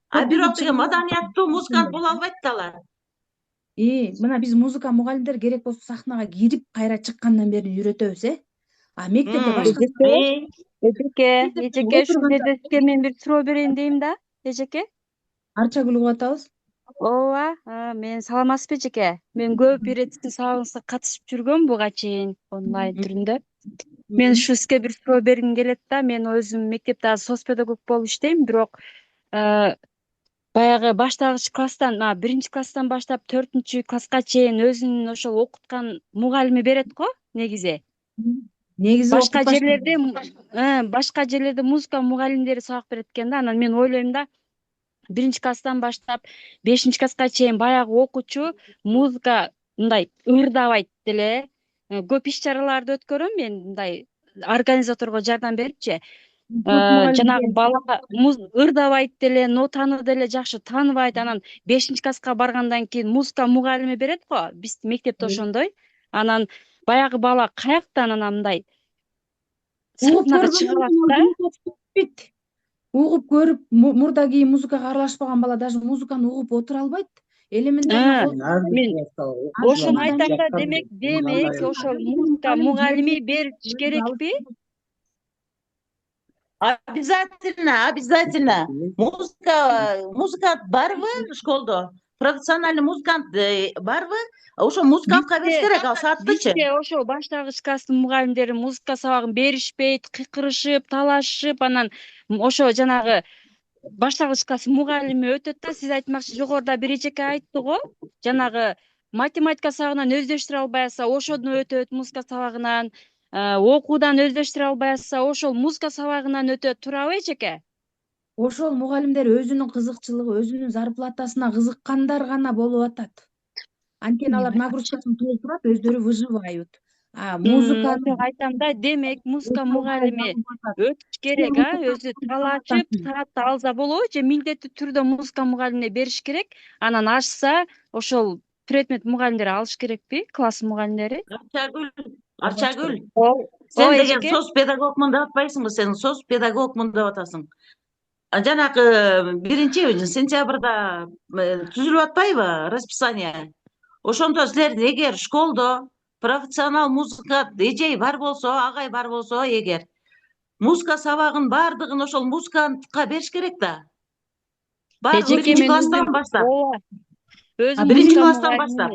А бирок деген маданияттуу музыкант боло албайт да алар. Мына биз музыка мугалимдер керек болсо сахнага кирип, кайра чыккандан бери үйрөтөбүз, А мектепте башка Эжеке, ушул жерде мен бир суроо берейин дейм да, Эжеке. Арчагүл угуп атабыз. Ооба, мен саламатсызбы эжеке? Мен көп ирет сиздин сабагыңызга катышып жүргөм буга чейин онлайн түрүндө. Мен ушу сизге бир суроо бергим келет да. Мен өзүм мектепте азыр соцпедагог болуп иштейм, бирок баягы баштагыч класстан, 1-класстан баштап 4-класска чейин өзүнүн ошол окуткан мугалими берет го, негизи. Башка жерлерде музыка мугалимдери сабак берет экен да. Анан мен ойлойм да, 1-класстан баштап 5-класска чейин баягы окуучу музыка мындай ырдабайт деле көп иш чараларды өткөрөм мен мындай организаторго жардам берипчи. Соц Жанагы мугалимге балага ырдабайт деле, нотаны деле жакшы тааныбайт. Анан 5 класска баргандан кийин музыка мугалими берет го биздин мектепте ошондой. Анан баягы бала каяктан анан мындай угуп сахнага чыга көрбөгөн алат да. бүтпөйт. Угуп көрүп мурда кийин музыкага аралашпаган бала даже музыканы угуп отура албайт. Элементарно Мен ошону айтам да, демек ошол музыка мугалими бериш керекпи? Обязательно. Музыкант барбы школдо? Профессиональный музыкант барбы? Ошо музыкантка бериш керек, ал сааттычы. Бизде ошол баштагыч класстын мугалимдери музыка сабагын беришпейт, кыйкырышып, талашышып, анан ошо жанагы баштагыч класс мугалими өтөт да, сиз айтмакчы жогоруда бир эжеке айтты го, жанагы математика сабагынан өздөштүрө албай атса, ошондон өтөт музыка сабагынан, окуудан өздөштүрө албай атса, ошол музыка сабагынан өтөт, туурабы эжеке? Ошол мугалимдер өзүнүн кызыкчылыгы, өзүнүн зарплатасына кызыккандар гана болуп атат. Анткени алар нагрузкасын толтурат, өздөрү выживают. Музыканы Ошого айтам да, демек музыка мугалими өтүш керек, өзү талашып, саатты алса болобу же милдеттүү түрдө музыка мугалимине бериш керек, анан ашса ошол предмет мугалимдери алыш керекпи, класс мугалимдери? Арчагүл, Ой, сен деген эжеке. соц педагогмун деп атпайсыңбы? Сен соц педагогмун деп атасың. Жанагы 1 сентябрда түзүлүп атпайбы расписание? Ошондо силер эгер школдо профессионал музыкант эжей бар болсо, агай бар болсо, эгер музыка сабагын баардыгын ошол музыкантка бериш керек да. Баардыгын Эжеке 1-класстан баштап. Өзүм 1-класстан баштап.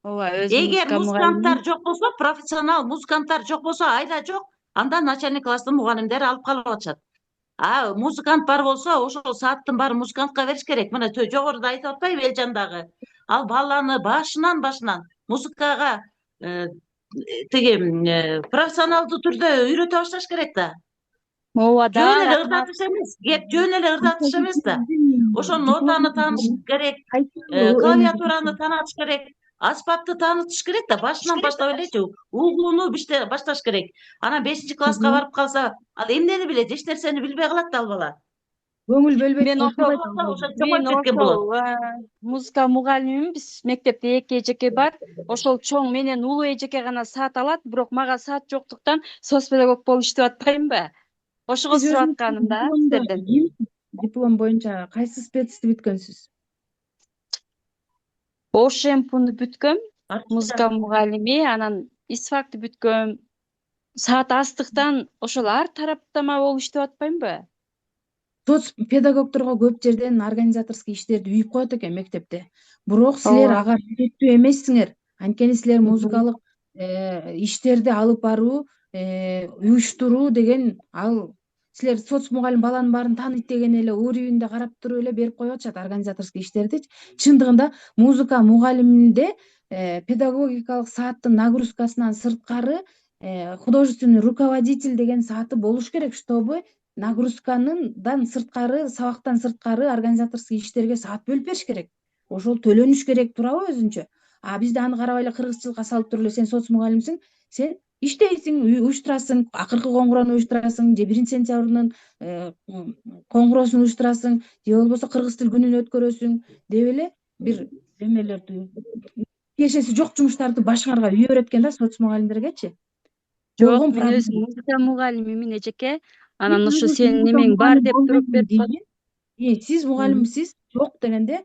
Ооба, өзүм Эгер музыка музыканттар мугалими. жок болсо, профессионал музыканттар жок болсо, айла жок, анда начальник класстын мугалимдери алып калып атышат. Музыкант бар болсо, ошол сааттын баарын музыкантка бериш керек. Мына жогоруда айтып атпайбы Элжан дагы? Ал баланы башынан музыкага тиги профессионалдуу түрдө үйрөтө башташ керек да. Ооба да, Жөн эле рахмат. ырдатыш эмес, жөн эле ырдатыш эмес да. Ошо нотаны таанытыш керек, клавиатураны таанытыш керек, аспапты таанытыш керек да, башынан баштап элечи, угууну башташ керек. Анан 5-класска барып калса, ал эмнени билет? Эч нерсени билбей калат да ал бала. көңүл бөлбөйт. Мен ошол Чоңоюп кеткен болот. музыка мугалимимин, биз мектепте 2 эжеке бар. Ошол чоң менен улуу эжеке гана саат алат, бирок мага саат жоктуктан соц педагог болуп иштеп атпаймынбы? Ошого сурап атканым да сиздерден. Диплом боюнча кайсы спецти бүткөнсүз? ОШМПуну бүткөм, музыка мугалими, анан ИСФАКты бүткөм. Саат астыктан ошол ар тараптама болуп иштеп атпаймынбы? Соц педагогдорго көп жерден организаторский иштерди үйүп коет экен мектепте. Бирок силер ага милдеттүү эмессиңер. Анткени силер музыкалык иштерди алып баруу, уюштуруу деген ал силер соц мугалим баланын баарын тааныйт деген эле уровеньде карап туруп эле берип коюп атышат организаторский иштерди. Чындыгында музыка мугалиминде педагогикалык сааттын нагрузкасынан сырткары художественный руководитель деген сааты болуш керек, чтобы нагрузкадан сырткары, сабактан сырткары организаторский иштерге саат бөлүп бериш керек. Ошол төлөнүш керек, туурабы өзүнчө? Бизде аны карабай эле кыргызчылыкка салып туруп эле сен соц мугалимсиң, сен иштейсиң, уюштурасың, акыркы коңгуроону уюштурасың, же 1-сентябрдын коңгуроосун уюштурасың, же болбосо кыргыз тил күнүн өткөрөсүң деп эле бир эмелерди, тиешеси жок жумуштарды башыңарга үйрөт экен да соц мугалимдергечи. Жок, мен өзүм музыка мугалимимин эжеке. Анан ушу сенин немең бар деп туруп берип коет. Сиз мугалимсиз, жок дегенде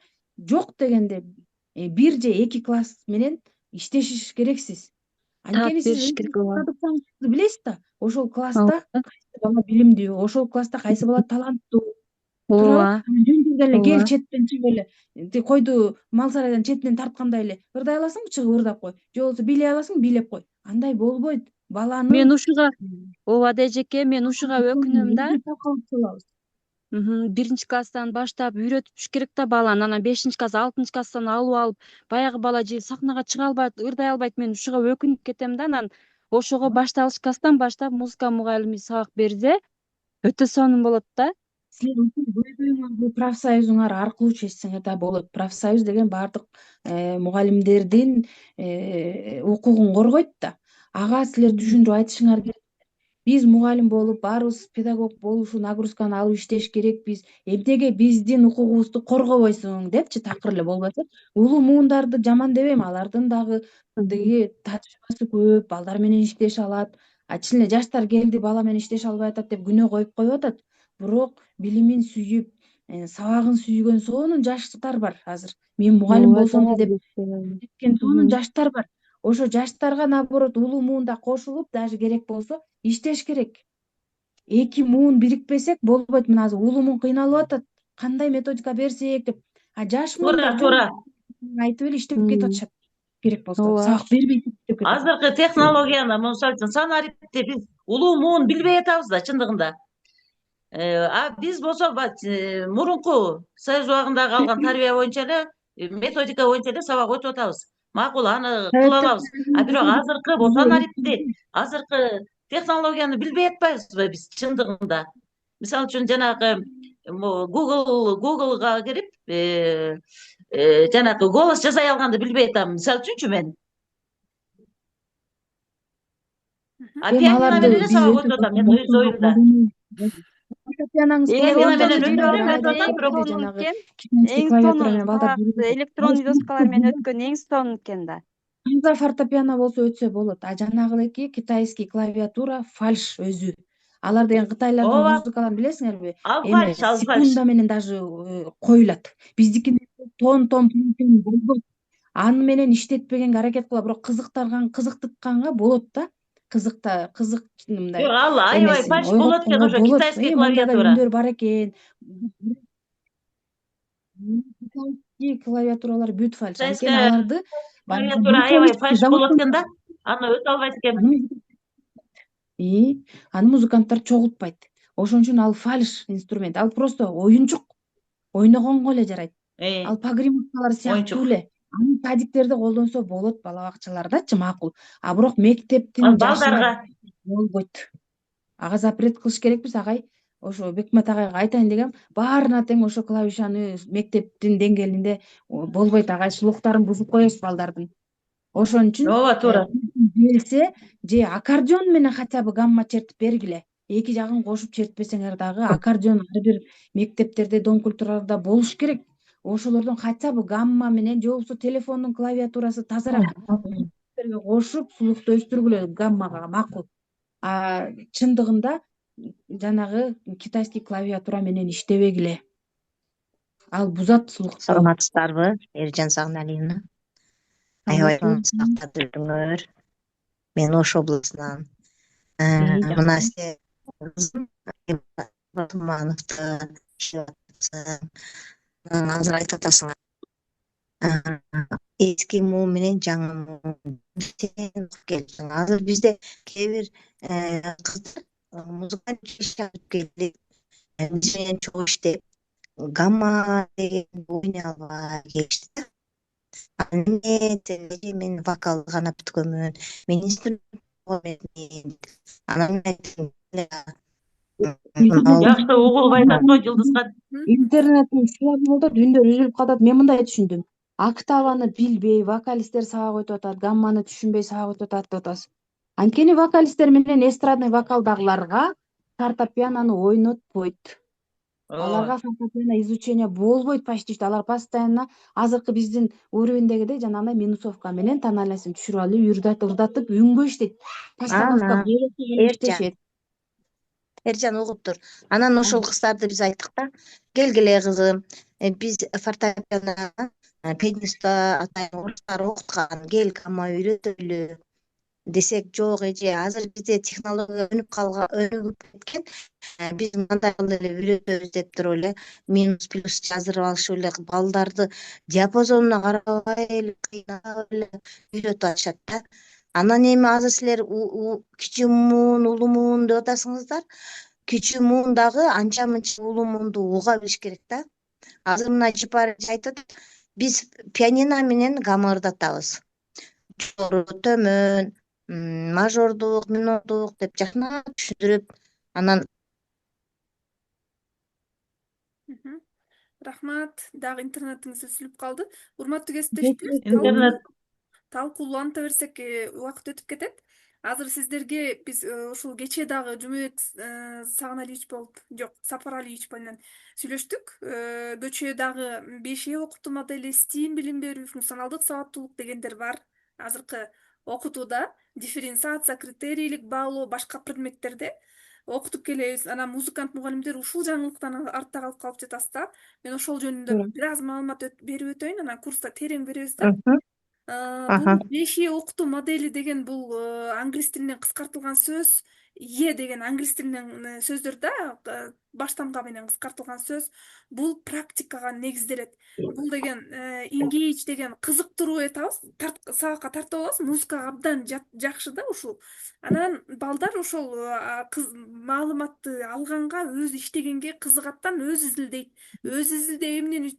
1 же 2 класс менен иштешиш керексиз. Анткени сиз продукцияңызды билесиз да, ошол класста кайсы бала билимдүү, ошол класста кайсы бала таланттуу. Ооба. Жөн жерде эле кел четтен чыгып эле койду мал сарайдан четинен тарткандай эле ырдай аласыңбы, чыгып ырдап кой. Же болбосо бийлей аласыңбы, бийлеп кой. Андай болбойт. Баланы Мен ушуга ооба да эжеке, мен ушуга өкүнөм да. 1-класстан баштап үйрөтүш керек да баланы. Анан 5-класс, 6-класстан алып баягы бала же сахнага чыга албайт, ырдай албайт. Мен ушуга өкүнүп кетем да. Анан ошого башталгыч класстан баштап музыка мугалими сабак берсе, өтө сонун болот да. Силер көйгөйүңөрдү профсоюзуңар аркылуу чечсеңер да болот. Профсоюз деген баардык мугалимдердин укугун коргойт да. Ага силер түшүндүрүп айтышыңар керек. Биз мугалим болуп, баарыбыз педагог болушу нагрузканы алып иштеш керекпиз. Эмнеге биздин укугубузду коргобойсуң депчи такыр эле болбойсу. Улуу муундарды жаман дебейм, алардын дагы тиги тажрыйбасы көп, балдар менен иштеше алат. Чын эле жаштар келди, бала менен иштеше албай атат деп күнөө коюп атат. Бирок билимин сүйүп, сабагын сүйгөн сонун жаштар бар азыр. Мен мугалим ооба болсом жана деп кеткен сонун жаштар бар. Ошо жаштарга наоборот улуу муунда кошулуп, даже керек болсо иштеш керек. Эки муун бирикпесек болбойт. Мына азыр улуу муун кыйналып атат. Кандай методика берсек деп. Жаш Туура, муундар жок туура. айтып эле иштеп кетип атышат. Керек болсо ооба. сабак бербей иштеп кетип атат. Азыркы технологияны мисалы үчүн санариптти биз улуу муун билбей атабыз да чындыгында. А биз болсо мурунку Союз убагында калган тарбия боюнча эле, методика боюнча эле сабак өтүп атабыз. Макул, аны кыла алабыз. А бирок азыркы бул санариптти, азыркы технологияны билбей атпайбызбы биз чындыгында? Мисалы үчүн жанагы Google'га кирип, жанагы голос жасай алганды билбей атам. Мисалы үчүнчү мен. А Эми пианино аларды менен эле биз сабак өтүп атам мен өз оюмда. Фортепианоңуз Пианино менен колдонуп өтүп жүрбөйбү? атам, Айда бирок Сонун жанагы экен. китайский Эң клавиатура сонун менен балдар сабак жүрүп электрондуу доскалар менен өткөн эң сонун экен да. Таза фортепиано болсо өтсө болот. А жанагыдеки китайский клавиатура фальш өзү. Алар деген кытайлардын ооба, музыкаларын билесиңерби? ал Эме фальш, ал фальш. секунда менен даже коюлат. Биздикине тон болбойт. Аны менен иштетпегенге аракет кылат, бирок кызыктырганга болот да. Кызык мындай Жок, ал аябай эмесин фальш болот экен, ойготконго ошо болот. китайский Мында да клавиатура. үндөр бар экен. Китайский клавиатуралар бүт фальш. Анткени Китайская аларды клавиатура аябай фальш болот экен да. Аны өтө албайт экен. Аны музыканттар чогултпайт. Ошон үчүн ал фальш инструмент. Ал просто оюнчук. Ойногонго эле жарайт. Ал погремушкалар сыяктуу Оюнчук. эле. Аны садиктерде колдонсо болот, бала бакчалардачы макул. А бирок Ал мектептин балдарга жашына болбойт. Ага запрет кылыш керекпиз, агай. Ошо Бекмет агайга айтайын дегем, баарына тең ошо клавишаны мектептин деңгээлинде болбойт, агай. Слухтарын бузуп коесуз балдардын. Ошон үчүн ооба, туура. келсе же аккордеон менен хотя бы гамма чертип бергиле. Эки жагын кошуп чертпесеңер дагы аккордеон ар бир мектептерде, дом культураларда болуш керек. Ошолордон хотя бы гамма менен же болбосо телефондун клавиатурасы тазараак кошуп слухту өстүргүлө гаммага макул. А чындыгында жанагы китайский клавиатура менен иштебегиле. Ал бузат слухту. Саламатсыздарбы, Эржан Сагыналиевна? Аябай сактап жүрдүңөр. Мен Ош облусунан. Мына сиз Батумановду азыр айтып атасыңар. Эски муун менен жаңы муун келдиң. Азыр бизде кээ бир кыздар музыкант чалып келди. Биз менен чогуу иштеп, гамма деген ойнай албай келишти да. Мен вокал гана бүткөнмүн. Мен инструмент. Анан Жакшы угулуп айтат го Жылдызга. Интернеттин ушулар болду, үндөр үзүлүп калат. Мен мындай түшүндүм. Октаваны билбей, вокалисттер сабак өтүп атат, гамманы түшүнбөй сабак өтүп атат деп атасыз. Анткени вокалисттер менен эстрадный вокалдагыларга фортепианону ойнотпойт. Аларга фортепиано изучение болбойт почти что. Алар постоянно азыркы биздин уровеньдегидей жанагындай минусовка менен тоналиясын түшүрүп алып, ырдатып үнгө иштейт. Постановка иштешет. Эржан угуп тур. Анан ошол кыздарды биз айттык да, келгиле кызым, биз фортепиано пианистто атайын курстар окуткан, кел гамма үйрөтөлү десек, жок эже, азыр бизде технология өнүгүп кеткен. Биз мындай кылып эле үйрөтөбүз деп туруп эле минус плюс жаздырып алышып эле балдарды диапазонуна карабай эле кыйнап эле үйрөтүп атышат да. Анан эми азыр силер кичүү муун, улуу муун деп атасыңыздар. Кичүү муун дагы анча мынча улуу муунду уга билиш керек да. Азыр мына Жипар айтат, биз пианино менен гамма ырдатабыз. Жогору, төмөн, мажордук, минордук деп жакшынакы түшүндүрүп, анан Мгм. Рахмат. Дагы интернетиңиз үзүлүп калды. Урматтуу кесиптештер, интернет талкууланта берсек убакыт өтүп кетет. Азыр сиздерге биз ушул кечээ дагы Жумабек Сагыналиевич болуп, жок, Сапаралиевич менен сүйлөштүк. Кечээ дагы 5 окутуу модели, STEAM билим берүү, функционалдык сабаттуулук дегендер бар. Азыркы окутууда дифференциация, критерийлик баалоо, башка предметтерде окутуп келебиз. Анан музыкант мугалимдер ушул жаңылыктан артта калып жатасыз да. Мен ошол жөнүндө бир аз маалымат берип өтөйүн, анан курста терең беребиз да. Бул беши окутуу модели деген бул англис тилинен кыскартылган сөз. Деген англис тилинен сөздөр да, баштамга менен кыскартылган сөз. Бул практикага негизделет. Бул деген engage деген кызыктыруу этабыз, сабакка тартып алабыз. Музыкага абдан жакшы да ушул. Анан балдар ошол маалыматты алганга, өзү иштегенге кызыгаттан өзү изилдейт. Өзү изилдеп эмнени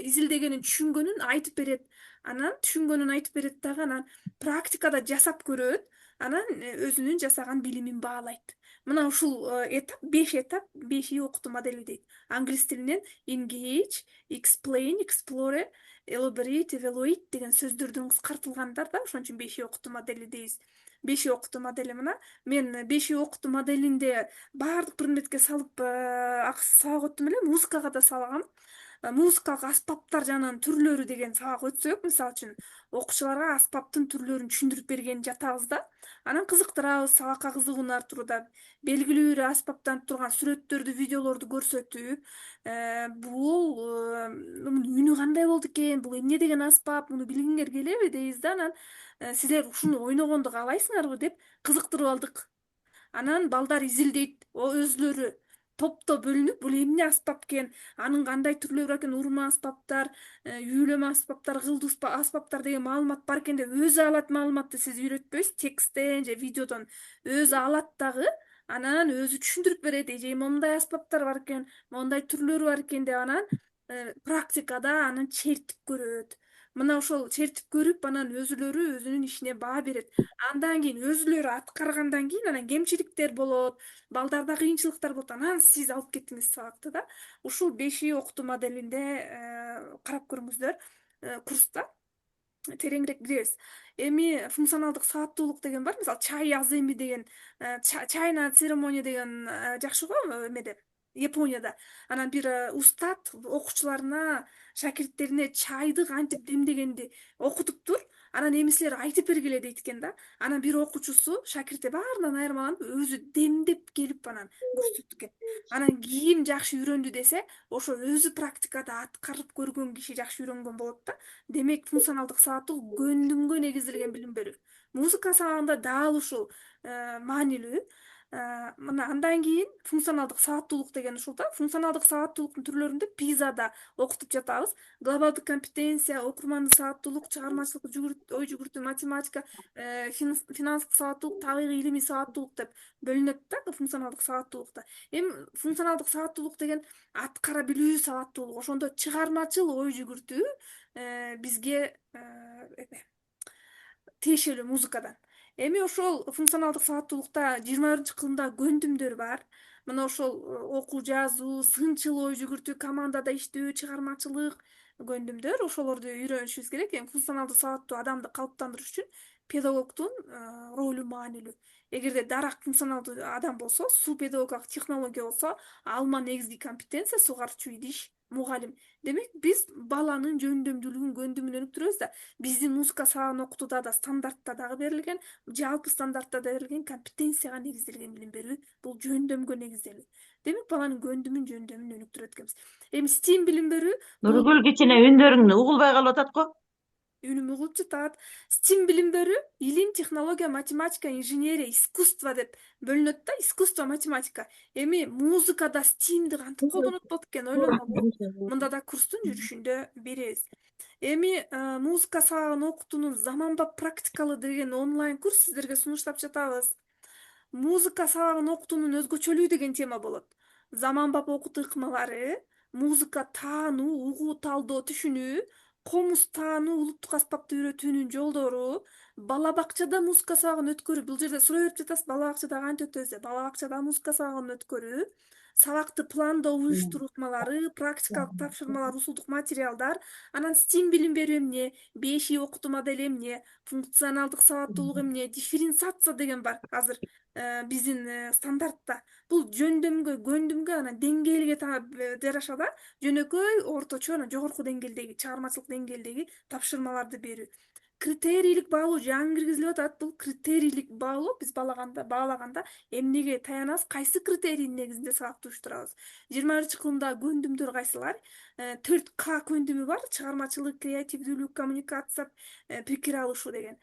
изилдегенин, түшүнгөнүн айтып берет. Анан түшүнгөнүн айтып берет дагы, анан практикада жасап көрөт, анан өзүнүн жасаган билимин баалайт. Мына ушул этап 5 окутуу модели дейт. Англис тилинен engage, explain, explore, elaborate, evaluate деген сөздөрдөн кыскартылгандар да, ошон үчүн 5 окутуу модели дейбиз. 5 окутуу модели мына. Мен 5 окутуу моделинде баардык предметке салып сабак өттүм эле, музыкага да салгам. Музыкалык аспаптар жанын түрлөрү деген сабак өтсөк, мисалы үчүн окуучуларга аспаптын түрлөрүн түшүндүрүп берген жатабыз да. Анан кызыктырабыз, сабакка кызыгууну арттырууда. Белгилүү бир аспаптан турган сүрөттөрдү, видеолорду көрсөтүп, бул мунун үнү кандай болду экен, бул эмне деген аспап, муну билгиңер келеби дейбиз да. Анан силер ушуну ойногонду каалайсыңарбы деп кызыктырып алдык. Анан балдар изилдейт, өзүлөрү топто бөлүнүп, бул эмне аспап экен, анын кандай түрлөрү бар экен, урма аспаптар, үйлөмө аспаптар, кылдуу аспаптар деген маалымат бар экен деп өзү алат маалыматты, сиз үйрөтпөйсүз, тексттен же видеодон өзү алат дагы, анан өзү түшүндүрүп берет, эже момундай аспаптар бар экен, моундай түрлөрү бар экен деп, анан практикада анын чертип көрөт. Мына ошол чертип көрүп, анан өзүлөрү өзүнүн ишине баа берет. Андан кийин өзүлөрү аткаргандан кийин анан кемчиликтер болот, балдарда кыйынчылыктар болот, анан сиз алып кеттиңиз сабакты да. Ушул 5 окутуу моделинде карап көрүңүздөр курста тереңирээк билебиз. Эми функционалдык сабаттуулук деген бар. Мисалы, чай аземи деген, чайна церемония деген жакшы го эмеде, Японияда. Анан бир устат окуучуларына, шакирттерине чайды кантип демдегенди окутуптур. Анан эми силер айтып бергиле дейт экен да. Анан бир окуучусу, шакирти баарынан айырмаланып, өзү демдеп келип анан көрсөттү экен. Анан ким жакшы үйрөндү десе, ошо өзү практикада аткарып көргөн киши жакшы үйрөнгөн болот да. Демек, функционалдык сабаттуулук көндүмгө негизделген билим берүү. Музыка сабагында дал ушул маанилүү. Мына андан кийин функционалдык сабаттуулук деген ушул да. Функционалдык сабаттуулуктун түрлөрүндө ПИЗада окутуп жатабыз. Глобалдык компетенция, окурмандык сабаттуулук, чыгармачылык, ой жүгүртүү, математика, финанстык сабаттуулук, табигый илимий сабаттуулук деп бөлүнөт да функционалдык сабаттуулукта. Эми функционалдык сабаттуулук деген аткара билүү сабаттуулук. Ошондо чыгармачыл ой жүгүртүү бизге тиешелүү музыкадан. Эми ошол функционалдык сабаттуулукта 21-кылымдагы көндүмдөр бар. Мына ошол окуу жазуу, сынчыл ой жүгүртүү, командада иштөө, чыгармачылык көндүмдөр, ошолорду үйрөнүшүбүз керек. Эми функционалдык сабаттуу адамды калыптандырыш үчүн педагогдун ролу маанилүү. Эгерде дарак функционалдуу адам болсо, суу педагогикалык технология болсо, алма негизги компетенция, сугарчу идиш, мугалим. Демек, биз баланын жөндөмдүүлүгүн, көндүмүн өнүктүрөбүз да. Биздин музыка сабагын окутууда да стандартта дагы берилген, жалпы стандартта да берилген компетенцияга негизделген билим берүү, бул жөндөмгө негизделүү. Демек, баланын жөндөмүн өнүктүрөт экенбиз. Эми STEAM билим берүү Нургүл кичине үндөрүң угулбай калып атат го. үнүм угулуп жатат. STEAM билим берүү илим, технология, математика, инженерия, искусство деп бөлүнөт да, искусство, математика. Эми музыкада STEAMди кантип колдонот болот экен, ойлонобу? Мында да курстун жүрүшүндө беребиз. Эми музыка сабагын окутуунун заманбап практикалы деген онлайн курс сиздерге сунуштап жатабыз. Музыка сабагын окутуунун өзгөчөлүгү деген тема болот. Заманбап окутуу ыкмалары, музыка таануу, угуу, талдоо, түшүнүү, комуз таануу, улуттук аспапты үйрөтүүнүн жолдору, бала бакчада музыка сабагын өткөрүү. Бул жерде суроо берип жатасыз, бала бакчада кантип өтөбүз деп. Бала бакчада музыка сабагын өткөрүү, сабакты пландоо, уюштурмалары, практикалык тапшырмалар, усулдук материалдар, анан STEAM билим берүү эмне, 5И окутуу модели эмне, функционалдык сабаттуулук эмне, дифференциация деген бар азыр биздин стандартта. Бул көндүмгө анан деңгээлге жараша да жөнөкөй, орточо, анан жогорку деңгээлдеги, чыгармачылык деңгээлдеги тапшырмаларды берүү. Критерийлик баалоо жаңы киргизилип атат. Бул критерийлик баалоо биз баалаганда эмнеге таянабыз, кайсы критерийдин негизинде сабакты уюштурабыз. 21-кылымдагы көндүмдөр кайсылар? 4К көндүмү бар: чыгармачылык, креативдүүлүк, коммуникация, пикир алышуу деген,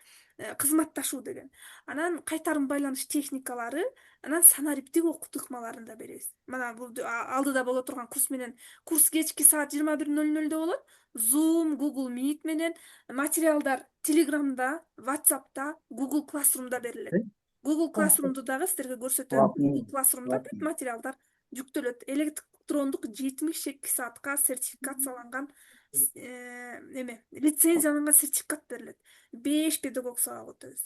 кызматташуу деген. Анан кайтарым байланыш техникалары, анан санариптик окутуу ыкмаларын да беребиз. Мына бул алдыда боло турган курс менен, курс кечки саат 21:00 болот. Zoom, Google Meet менен материалдар Telegram'да, WhatsApp'та, Google Classroom'da берилет. Google Classroom'ду дагы силерге көрсөтөм. Google Classroom'da бүт материалдар жүктөлөт. Электрондук 72 саатка сертификацияланган лицензияланган сертификат берилет. 5 педагог сабак өтөбүз.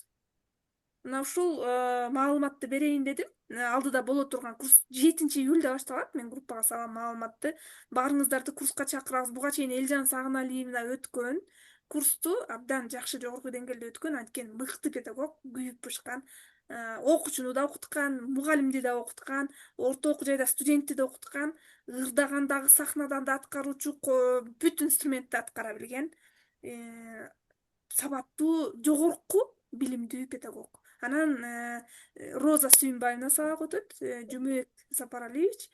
Мына ушул маалыматты берейин дедим. Алдыда боло турган курс 7-июльдө башталат. Мен группага салам маалыматты. Баарыңыздарды курска чакырабыз. Буга чейин Элжан Сагыналиевна өткөн курсту абдан жакшы, жогорку деңгээлде өткөн. Анткени мыкты педагог, күйүп бышкан, окуучуну да окуткан, мугалимди да окуткан, орто окуу жайда студентти да окуткан, ырдагандагы сахнадан да аткаруучу, бүт инструментти аткара билген, сабаттуу, жогорку билимдүү педагог. Анан Роза Сүйүнбаевна сабак өтөт, Жумек Сапаралиевич,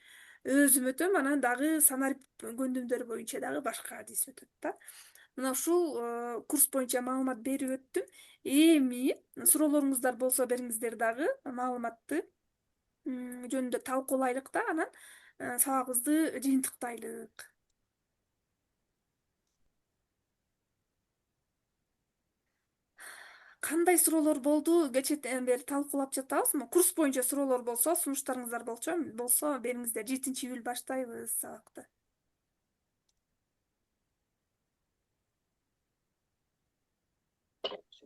өзүм өтөм, анан дагы санарип көндүмдөр боюнча дагы башка адис өтөт да. Мына ушул курс боюнча маалымат берип өттүм. Эми суроолоруңуздар болсо бериңиздер, дагы маалыматты жөнүндө талкуулайлык да, анан сабагыбызды жыйынтыктайлык. Кандай суроолор болду? Кечээден бери талкуулап жатабыз. Курс боюнча суроолор болсо, сунуштарыңыздар болсо бериңиздер. 7-июль баштайбыз сабакты.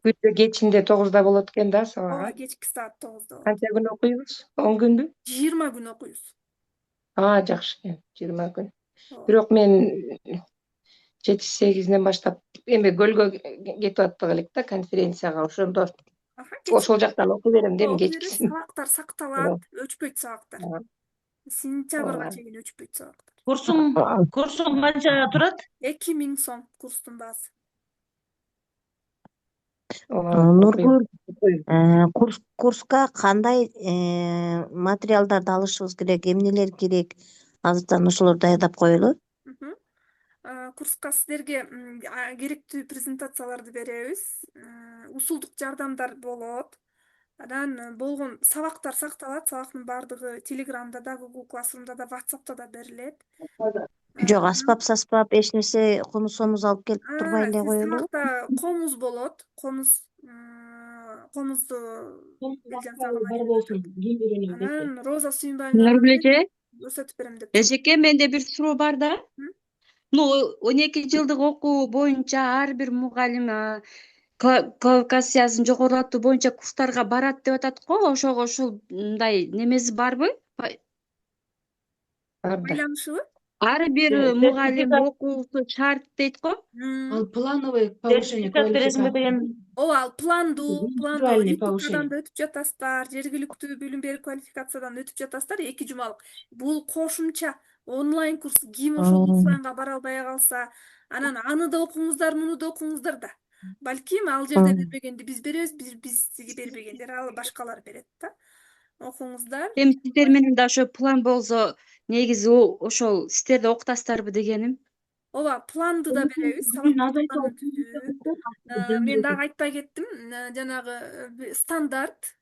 Күндө кечинде 9-да болот экен да Ооба, сабак. кечки саат 9-да болот. Канча күн окуйбуз? 10 күнбү? 20 күн окуйбуз. Жакшы экен. 20 күн. Ооба. Бирок мен 7-8-ден баштап эми көлгө кетип аттык элек да, конференцияга. Ошондо ошол жактан окуй берем дейм кечкисин. Сабактар сакталат, өчпөйт сабактар. Сентябрга чейин өчпөйт сабактар. Курсуң канчага турат? 2000 сом курстун баасы. Нургүл, курска кандай материалдарды алышыбыз керек, эмнелер керек? Азыртан ошолорду даярдап коелу. Курска силерге керектүү презентацияларды беребиз. Усулдук жардамдар болот. Анан болгон сабактар сакталат. Сабактын баардыгы Telegram'да да, Google Classroom'да да, WhatsApp'та да берилет. Жок, асбап саспап эч нерсе комуз алып келип турбай эле коелу. Сабакта комуз болот. Комузду Элжан Сагыналиев. Анан Роза Сүйүнбаевна Нургүл эже, көрсөтүп берем деп. эжеке, менде бир суроо бар да. 12 жылдык окуу боюнча ар бир мугалим квалификациясын жогорулатуу боюнча курстарга барат деп атат го. Ошого ушундай немеси барбы? Байланышыбы? Ар бир мугалим окуусу шарт дейт го. Ал плановый повышение квалификации. Ооба, ал пландуу Индивидуальный повышение. өтүп жатасыздар, жергиликтүү билим берүү квалификациядан өтүп жатасыздар 2 жумалык. Бул кошумча онлайн курс. Ким ошол офлайнга бара албай калса, анан аны да окуңуздар, муну да окуңуздар да. Балким ал жерде бербегенди биз беребиз, биз сизге бербегендер ал башкалар берет да. Окуңуздар. Эми сиздер менен да ошо план болсо, негизи ошол сиздер да окутасыздарбы дегеним. Ооба, планды да беребиз. Мен дагы айтпай кеттим. Жанагы стандарт,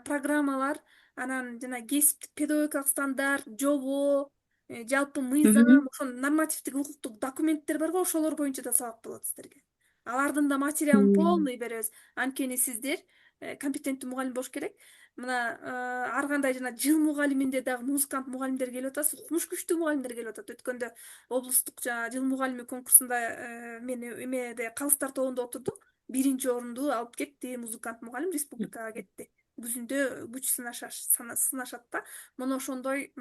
программалар, анан жана кесиптик педагогикалык стандарт, жобо, жалпы мыйзам, ошол нормативдик укуктук документтер бар го, ошолор боюнча да сабак болот сиздерге. Алардын да материалын полный беребиз. Анткени сиздер компетенттүү мугалим болуш керек. Мына ар кандай жана жыл мугалиминде дагы музыкант мугалимдер келип атат, укмуш күчтүү мугалимдер келип атат. Өткөндө облустук жыл мугалими конкурсунда мен эмеде Калыстар тобунда отурдук. 1-орунду алып кетти, музыкант мугалим республикага кетти. күзүндө күч сынашат да. Мына ошондой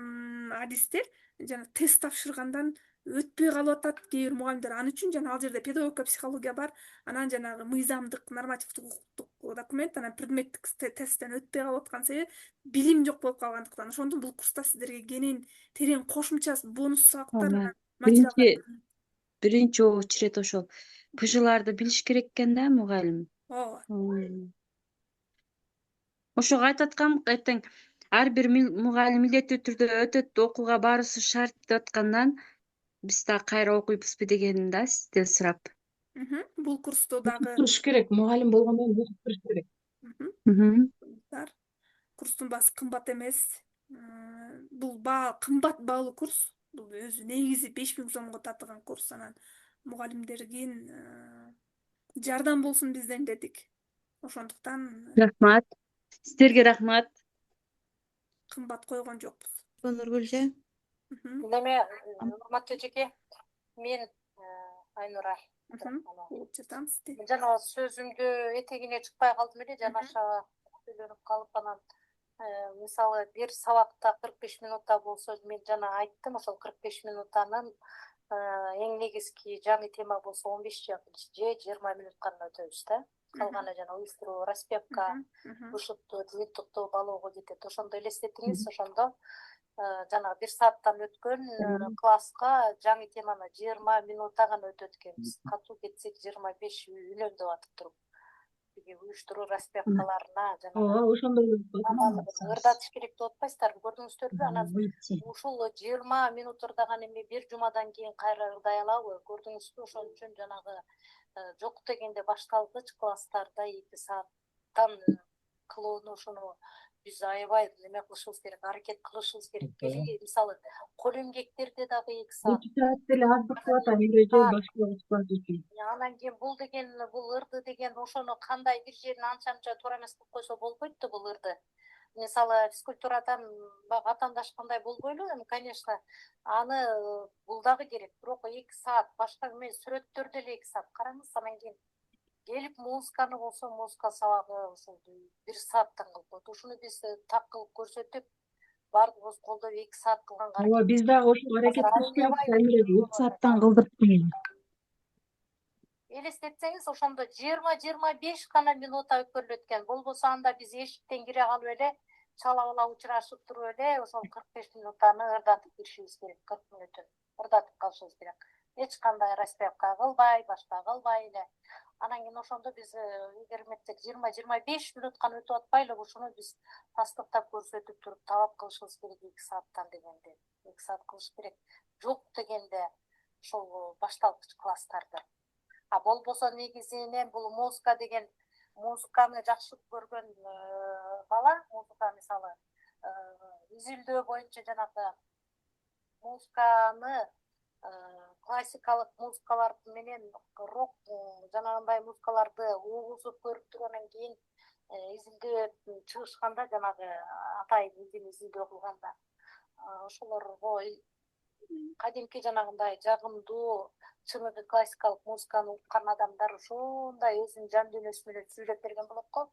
адистер жана тест тапшыргандан өтпөй калып атат кээ бир мугалимдер. Ал үчүн жана ал жерде педагогика психология бар, анан жанагы мыйзамдык нормативдик укуктук документ, анан предметтик тесттен өтпөй калып аткан себеп билим жок болуп калгандыктан. Ошондон бул курста сиздерге кенен терең кошумча бонус сабактар Ооба. анан материалдар. Биринчи очередь ошол ПЖларды билиш керек экен да мугалим. Ооба. Ошого айтып аткам, эртең ар бир мугалим милдеттүү түрдө өтөт, окууга барысы шарт деп аткандан биз да кайра окуйбузбу дегеним да сизден сурап. Бул курсту дагы Туруш керек, мугалим болгондон кийин туруш керек. Курстун баасы кымбат эмес. Бул кымбат баалуу курс. Бул өзү негизи 5000 сомго татыган курс. Анан мугалимдерге жардам болсун бизден дедик. Ошондуктан Рахмат. Сиздерге рахмат. кымбат койгон жокпуз. Нургүл эже. Неме, урматтуу эжеке, мен Айнура. Жатам сизди. Жана сөзүмдү этегине чыкпай калдым эле, жанаша сүйлөнүп калып, анан мисалы бир сабакта 45 минутта болсо, мен жана айттым, ошол 45 минутанын эң негизги жаңы тема болсо 15 же 20 минут гана өтөбүз да. Калганы жана уюштуруу, распевка, ушутту, жыйынтыктоо балоого жетет. Ошондо элестетиңиз, ошондо жанагы 1 сааттан өткөн класска жаңы теманы 20 минутта гана өтөт экенбиз. Катуу кетсек 25 үйлөн деп атып туруп. Уюштуруу распевкаларына Ооба, ошондой ырдатыш керек деп атпайсыздарбы, көрдүңүздөрбү? Анан ушул 20 минут ырдаган эми бир жумадан кийин кайра ырдай алабы? Көрдүңүзбү? Ошон үчүн жанагы жок дегенде башталгыч класстарда 2 сааттан кылууну ошону биз аябай неме кылышыбыз керек, аракет кылышыбыз керек. Мисалы, кол эмгектерде дагы 2 саат. 2 саат деле аздык кылат, эреже башкалабыз класс үчүн. Анан кийин бул деген, бул ырды деген ошону кандай бир жерин анча туура эмес кылып койсо болбойт да бул ырды. Мисалы, физкультурадан атаандашкандай болбойлу, эми конечно, аны бул дагы керек. Бирок 2 саат башка эме сүрөттөр деле 2 саат. Караңыз, анан кийин келип музыканы болсо, музыка сабагы ушул 1 сааттан кылып коет. Ушуну биз так кылып көрсөтүп, бардыгыбыз колдоп 2 саат кылганга Ооба, биз дагы ошол аракет кылыш керекпиз, 2 сааттан кылдырып. Элестетсеңиз, ошондо 20-25 гана минута өткөрүлөт экен. Болбосо анда биз эшиктен кире калып эле, чала бала учурашып туруп эле, ошол 45 минутаны ырдатып киришибиз керек, 40 мүнөтүн ырдатып калышыбыз керек. Эч кандай распевка кылбай, башка кылбай эле. Анан кийин ошондо биз эгер эметсек 20-25 минут гана өтүп атпайлы, ушуну биз тастыктап көрсөтүп туруп талап кылышыбыз керек 2 сааттан дегенде. 2 саат кылыш керек. Жок дегенде ошол башталгыч класстарды. А болбосо негизинен бул музыка деген, музыканы жакшы көргөн бала, музыка мисалы изилдөө боюнча жанагы музыканы классикалык музыкалар менен рок жанагындай музыкаларды угузуп көрүп тургандан кийин изилдөө чыгышканда, жанагы атайын изилдөө кылганда ошолорго кадимки жанагындай жагымдуу чыныгы классикалык музыканы уккан адамдар ошондой өзүнүн жан дүйнөсү менен сүйлөп берген болот го.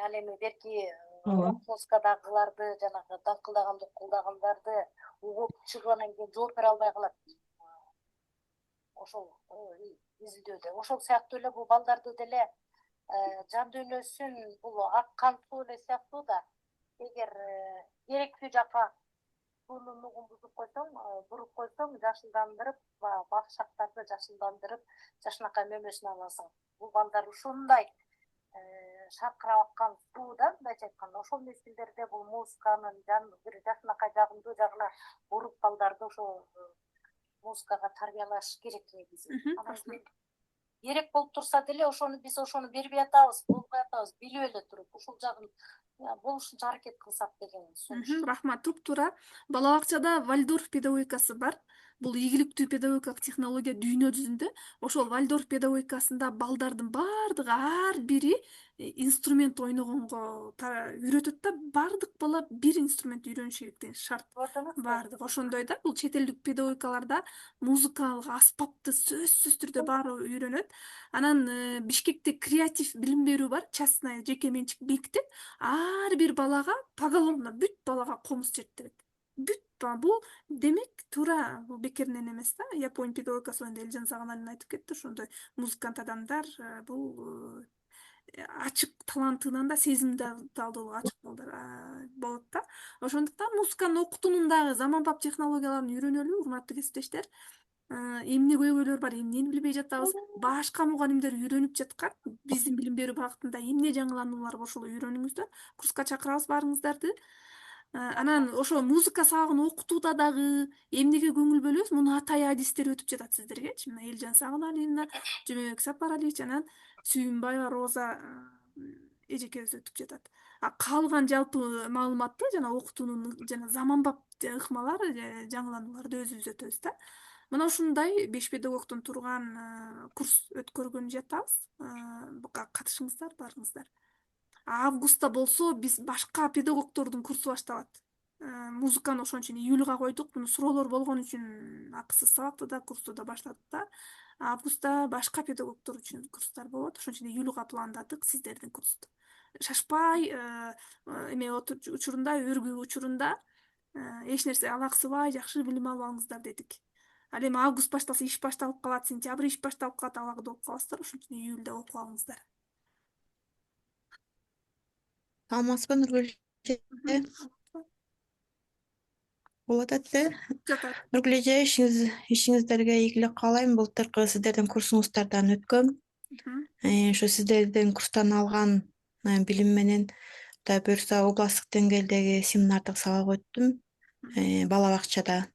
Ал эми берки музыкадагыларды, жанагы даңкылдагандарды угуп чыггандан кийин жооп бере албай калат. Ошол изилдөөдө. Ошол сыяктуу эле бул балдарды деле жан дүйнөсүн бул аккан суу эле сыяктуу да. Эгер керектүү жака суунун нугун бузуп койсоң, буруп койсоң, жашылдандырып, бакшактарды жашылдандырып, жашынакай мөмөсүн аласың. Бул балдар ушундай шаркырап аккан суу да, мындайча айтканда, ошол мезгилдерде бул музыканын бир жашынакай жагымдуу жагына буруп балдарды ошол музыкага тарбиялаш керек негизи. Анан керек болуп турса деле ошону биз бербей атабыз, болбой атабыз, билип эле туруп, ушул жагын болушунча аракет кылсак деген сунуш. Рахмат. Туп-туура. Бала бакчада Вальдорф педагогикасы бар. Бул ийгиликтүү педагогикалык технология дүйнө жүзүндө. Ошол Вальдорф педагогикасында балдардын бардыгы ар бири инструмент ойногонго үйрөтөт да, баардык бала бир инструмент үйрөнүш керектен шарт. Баардык ошондой да, бул чет элдик педагогикаларда музыкалык аспапты сөзсүз түрдө баары үйрөнөт. Анан Бишкекте креатив билим берүү бар, частный жеке менчик мектеп. Ар бир балага поголовно бүт балага комуз чертирет. Бүт бул демек туура, бул бекеринен эмес да. Япония педагогикасы боюнда Элжан Сагыналиевна айтып кетти, ошондой музыкант адамдар бул ачык талантынан да, сезимдалдуулугу ачык болот да. Ошондуктан музыканы окутуунун дагы заманбап технологияларын үйрөнөлү, урматтуу кесиптештер. Эмне көйгөйлөр бар, эмнени билбей жатабыз, башка мугалимдер үйрөнүп жаткан, биздин билим берүү багытында эмне жаңылануулар бар, ошол үйрөнүңүздөр. Курска чакырабыз баарыңыздарды. Анан ошо музыка сабагын окутууда дагы эмнеге көңүл бөлөбүз? Муну атай адистер өтүп жатат сиздергечи. Мына Элжан Сагыналиевна, Жөмөк Сапаралиевич, анан Сүйүнбаева Роза эжекебиз өтүп жатат. Калган жалпы маалыматты жана окутуунун жана заманбап ыкмалар, жаңыланууларды өзүбүз өтөбүз да. Мына ушундай 5 педагогдон турган курс өткөргөн жатабыз. Буга катышыңыздар баарыңыздар. Августта болсо биз башка педагогдордун курсу башталат. Музыканы ошон үчүн июлга койдук. Муну суроолор болгон үчүн акысыз сабакты да, курсту да баштадык да. Августта башка педагогдор үчүн курстар болот. Ошон үчүн июлга пландадык сиздердин курсту. Шашпай, эме учурунда, өргүү учурунда эч нерсе алаксыбай жакшы билим алып алыңыздар дедик. Ал эми август башталса иш башталып калат, сентябрь иш башталып калат, алакда болуп каласыздар. Ошон үчүн июлда окуп алыңыздар. Саламатсызбы Нургүл эже? Болот атты. Жатат. Нургүл эже, ишиңиздерге ийгилик каалайм. Былтыркы сиздердин курсуңуздардан өткөм. Ошо сиздердин курстан алган билим менен Кудай буюрса областтык деңгээлдеги семинардык сабак өттүм. Бала бакчада.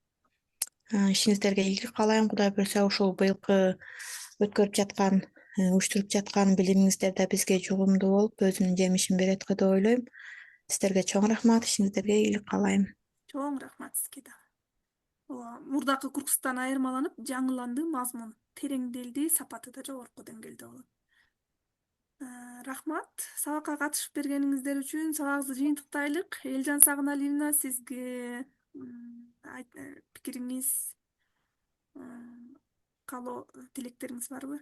Ишиңиздерге ийгилик каалайм. Кудай буюрса ушул быйылкы өткөрүп жаткан, уюштуруп жаткан билимиңиздер да бизге жугумдуу болуп, өзүнүн жемишин берет го деп ойлойм. Сиздерге чоң рахмат, ишиңиздерге ийгилик каалайм. Чоң рахмат сизге да. Мурдакы курстан айырмаланып, жаңыланды, мазмун тереңделди, сапаты да жогорку деңгээлде болот. Рахмат сабакка катышып бергениңиздер үчүн. Сабагыңызды жыйынтыктайлык. Элжан Сагыналиевна, сизге пикириңиз, каалоо тилектериңиз барбы?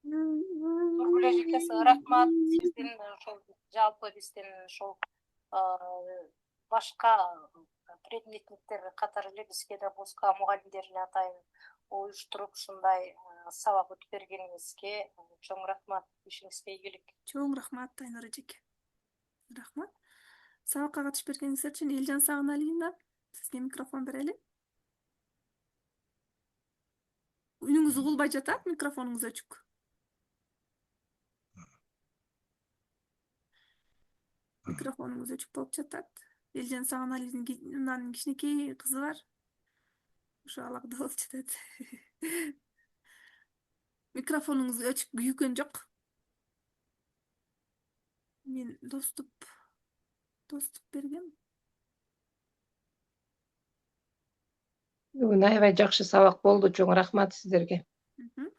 Нургүл эжекеси рахмат. Сиздин ошол жалпы биздин ошол башка предметниктер катары эле бизге да музыка мугалимдерине атайын уюштуруп ушундай сабак өтүп бергениңизге чоң рахмат. Ишиңизге ийгилик. Чоң рахмат Айнур эжеке. Рахмат. Сабакка катышып бергениңиз үчүн. Элжан Сагыналиевна, сизге микрофон берели. Үнүңүз угулбай жатат, микрофонуңуз өчүк. Микрофонуңуз өчүк болуп жатат. Элжан Сагыналиевнин кичинекей кызы бар. Ошо алакда болуп жатат. Микрофонуңуз өчүк, күйүккөн жок. Мен доступ бергем. Бүгүн аябай жакшы сабак болду. Чоң рахмат сиздерге.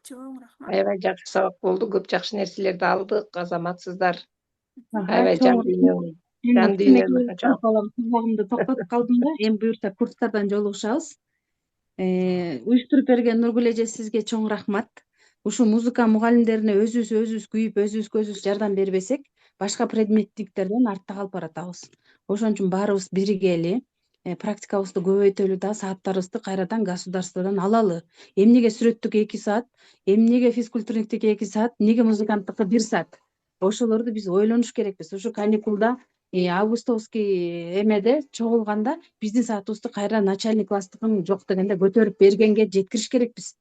Чоң рахмат. Аябай жакшы сабак болду. Көп жакшы нерселерди алдык. Азаматсыздар. Аябай жан дүйнөм. Сабагымды токтотуп калдым да. Эми буюрса курстардан жолугушабыз. Уюштуруп берген Нургүл эже, сизге чоң рахмат. Ушул музыка мугалимдерине өзүбүз күйүп, өзүбүзгө жардам бербесек, башка предметтиктерден артта калып баратабыз. Ошон үчүн баарыбыз биригели, практикабызды көбөйтөлү да, сааттарыбызды кайрадан государстводон алалы. Эмнеге сүрөттүк 2 саат, эмнеге физкультурниктик 2 саат, неге музыканттыкы 1 саат? Ошолорду биз ойлонуш керекпиз. Ушу каникулда августовский эмеде чогулганда биздин саатыбызды кайра начальник класстыкын жок дегенде көтөрүп бергенге жеткириш керекпиз.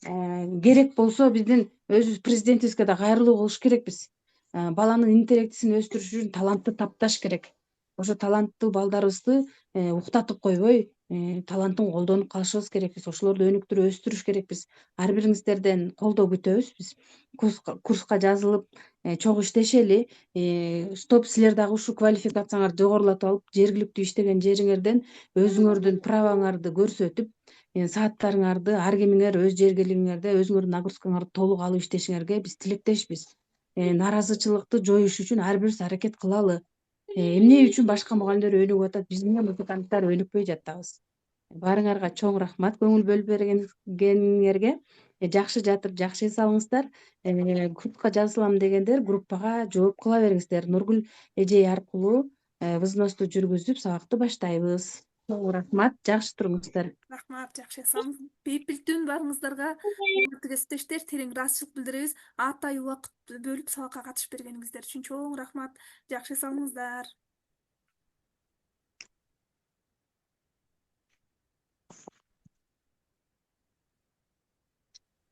Керек болсо биздин өзүбүз президентибизге да кайрылуу кылыш керекпиз. Баланын интеллектисин өстүрүш үчүн талантты тапташ керек. Ошо таланттуу балдарыбызды уктатып койбой, талантын колдонуп калышыбыз керекпиз. Ошолорду өнүктүрүп өстүрүш керекпиз. Ар бириңиздерден колдоо күтөбүз биз. Курска жазылып, чогуу иштешели. Стоп, силер дагы ушул квалификацияңарды жогорулатып алып, жергиликтүү иштеген жериңерден өзүңөрдүн правоңарды көрсөтүп, сааттарыңарды ар кимиңер өз жергелигиңерде өзүңөрдүн нагрузкаңарды толук алып иштешиңерге биз тилектешпиз. Нааразычылыкты жоюш үчүн ар бирибиз аракет кылалы. Эмне үчүн башка мугалимдер өнүгүп атат, биз эмне музыканттар өнүкпөй жатабыз? Баарыңарга чоң рахмат көңүл бөлүп бергениңерге. Жакшы жатып жакшы эс алыңыздар. Группага жазылам дегендер группага жооп кыла бериңиздер. Нургүл эжей аркылуу взносту жүргүзүп сабакты баштайбыз. Чоң рахмат, жакшы туруңуздар. Рахмат, жакшы эс алыңыз. Бейпилдүү баарыңыздарга урматтуу кесиптештер, терең ыраазычылык билдиребиз. Атайын убакыт бөлүп сабакка катышып бергениңиздер үчүн чоң рахмат. Жакшы эс алыңыздар.